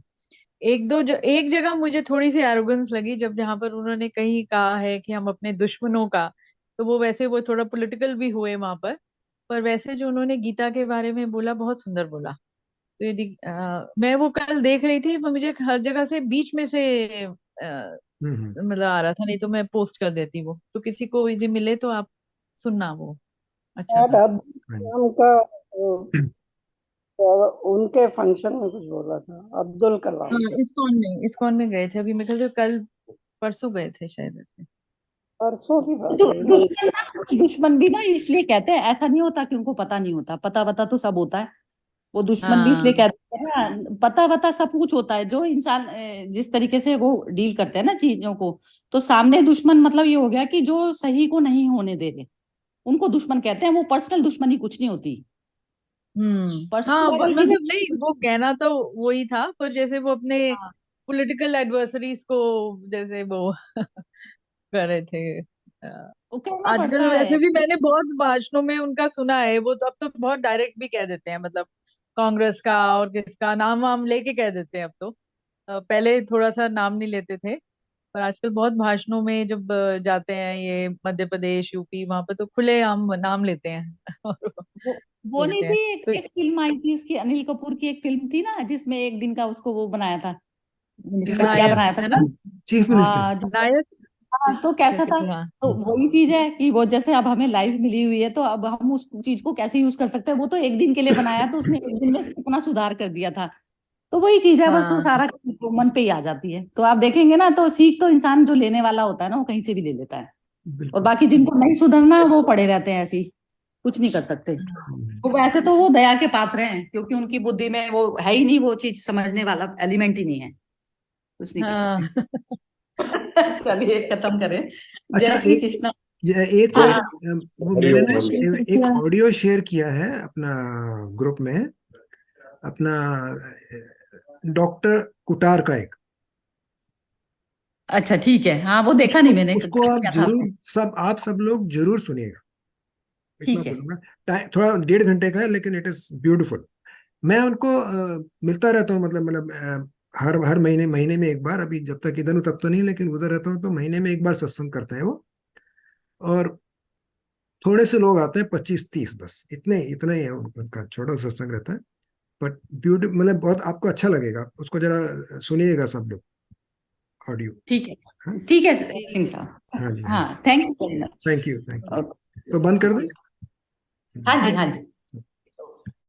एक जगह मुझे थोड़ी सी एरोगेंस लगी, जब जहां पर उन्होंने कहीं कहा है कि हम अपने दुश्मनों का, तो वो वैसे वो थोड़ा पॉलिटिकल भी हुए वहां पर वैसे जो उन्होंने गीता के बारे में बोला बहुत सुंदर बोला। तो मैं वो कल देख रही थी, पर मुझे हर जगह से बीच में से मतलब आ रहा था, नहीं तो मैं पोस्ट कर देती वो, तो किसी को यदि मिले तो आप सुनना, वो अच्छा शायद था। अब्दुल कलाम का उनके फंक्शन में कुछ बोला था, अब्दुल कलाम हाँ, का। इस्कॉन में गए थे अभी, मेरे ख्याल से कल परसों गए थे शायद ऐसे। परसों की बात है नहीं। दुश्मन भी ना इसलिए कहते हैं, ऐसा नहीं होता कि उनको पता नहीं होता, पता वता तो सब होता है। वो दुश्मन भी इसलिए हाँ। कहते हैं ना, पता वता सब कुछ होता है। जो इंसान जिस तरीके से वो डील करते हैं ना चीजों को, तो सामने दुश्मन मतलब ये हो गया कि जो सही को नहीं होने दे रहे, उनको दुश्मन कहते हैं। वो पर्सनल दुश्मनी कुछ नहीं होती, पर्सनल हाँ, लेवल की मतलब नहीं, वो कहना तो वही था, पर जैसे वो अपने हाँ, पॉलिटिकल एडवर्सरीज को जैसे वो कर रहे थे वो कहना पड़ता आजकल। है। वैसे भी मैंने बहुत भाषणों में उनका सुना है, वो तो अब तो बहुत डायरेक्ट भी कह देते हैं, मतलब कांग्रेस का और किसका नाम वाम लेके कह देते हैं अब तो। पहले थोड़ा सा नाम नहीं लेते थे, पर आजकल बहुत भाषणों में जब जाते हैं ये मध्य प्रदेश यूपी, वहां पे तो खुले आम नाम लेते हैं और वो वो नहीं बोलते थी हैं। तो एक फिल्म आई थी उसकी, अनिल कपूर की एक फिल्म थी ना, जिसमें एक दिन का उसको वो बनाया था, मिनिस्टर क्या नायक बनाया था है ना, क्या? Chief minister. हाँ नायक हाँ, तो कुछ कैसा करके था? थी, हाँ। तो वही चीज है कि वो जैसे अब हमें लाइफ मिली हुई है, तो अब हम उस चीज को कैसे यूज कर सकते हैं। वो तो एक दिन के लिए बनाया, तो उसने एक दिन में इतना सुधार कर दिया था। तो वही चीज है, बस वो हाँ, सारा मन पे ही आ जाती है। तो आप देखेंगे ना, तो सीख तो इंसान जो लेने वाला होता है ना, वो कहीं से भी ले लेता है। और बिल्कुल। बाकी जिनको नहीं सुधरना, वो पड़े रहते हैं ऐसे ही, कुछ नहीं कर सकते। तो वैसे तो वो दया के पात्र हैं, क्योंकि उनकी बुद्धि में वो है ही नहीं, वो चीज समझने वाला एलिमेंट ही नहीं है, कुछ नहीं कर हाँ। सकते। चलिए खत्म करें। अच्छा जय श्री एक कृष्ण। एक हाँ, वो मैंने हरिओम ना हरिओम। एक ऑडियो शेयर किया है अपना ग्रुप में, अपना डॉक्टर कुटार का एक। अच्छा ठीक है, हाँ वो देखा उसको नहीं मैंने, उसको आप क्या था जरूर, उसमें? सब लोग जरूर सुनिएगा। इतना ठीक है। बोलूंगा। टाइम थोड़ा 1.5 घंटे का है, लेकिन इट इज ब्यूटीफुल। मैं उनको मिलता रहता हूँ, मतलब हर हर महीने में एक बार। अभी जब तक इधर हूँ तब तो नहीं, लेकिन उधर रहता हूँ तो महीने में एक बार सत्संग करते हैं वो। और थोड़े से लोग आते हैं, 25-30 बस, इतने इतना ही है उनका छोटा सत्संग रहता है। बट ब्यूटी, मतलब बहुत आपको अच्छा लगेगा, उसको जरा सुनिएगा सब लोग, ऑडियो। ठीक हाँ, है, ठीक है सिंह साहब। हाँ जी, हाँ हाँ, जी। Thank you very thank you, thank you. Much. तो बंद कर दें। हाँ जी, हाँ जी।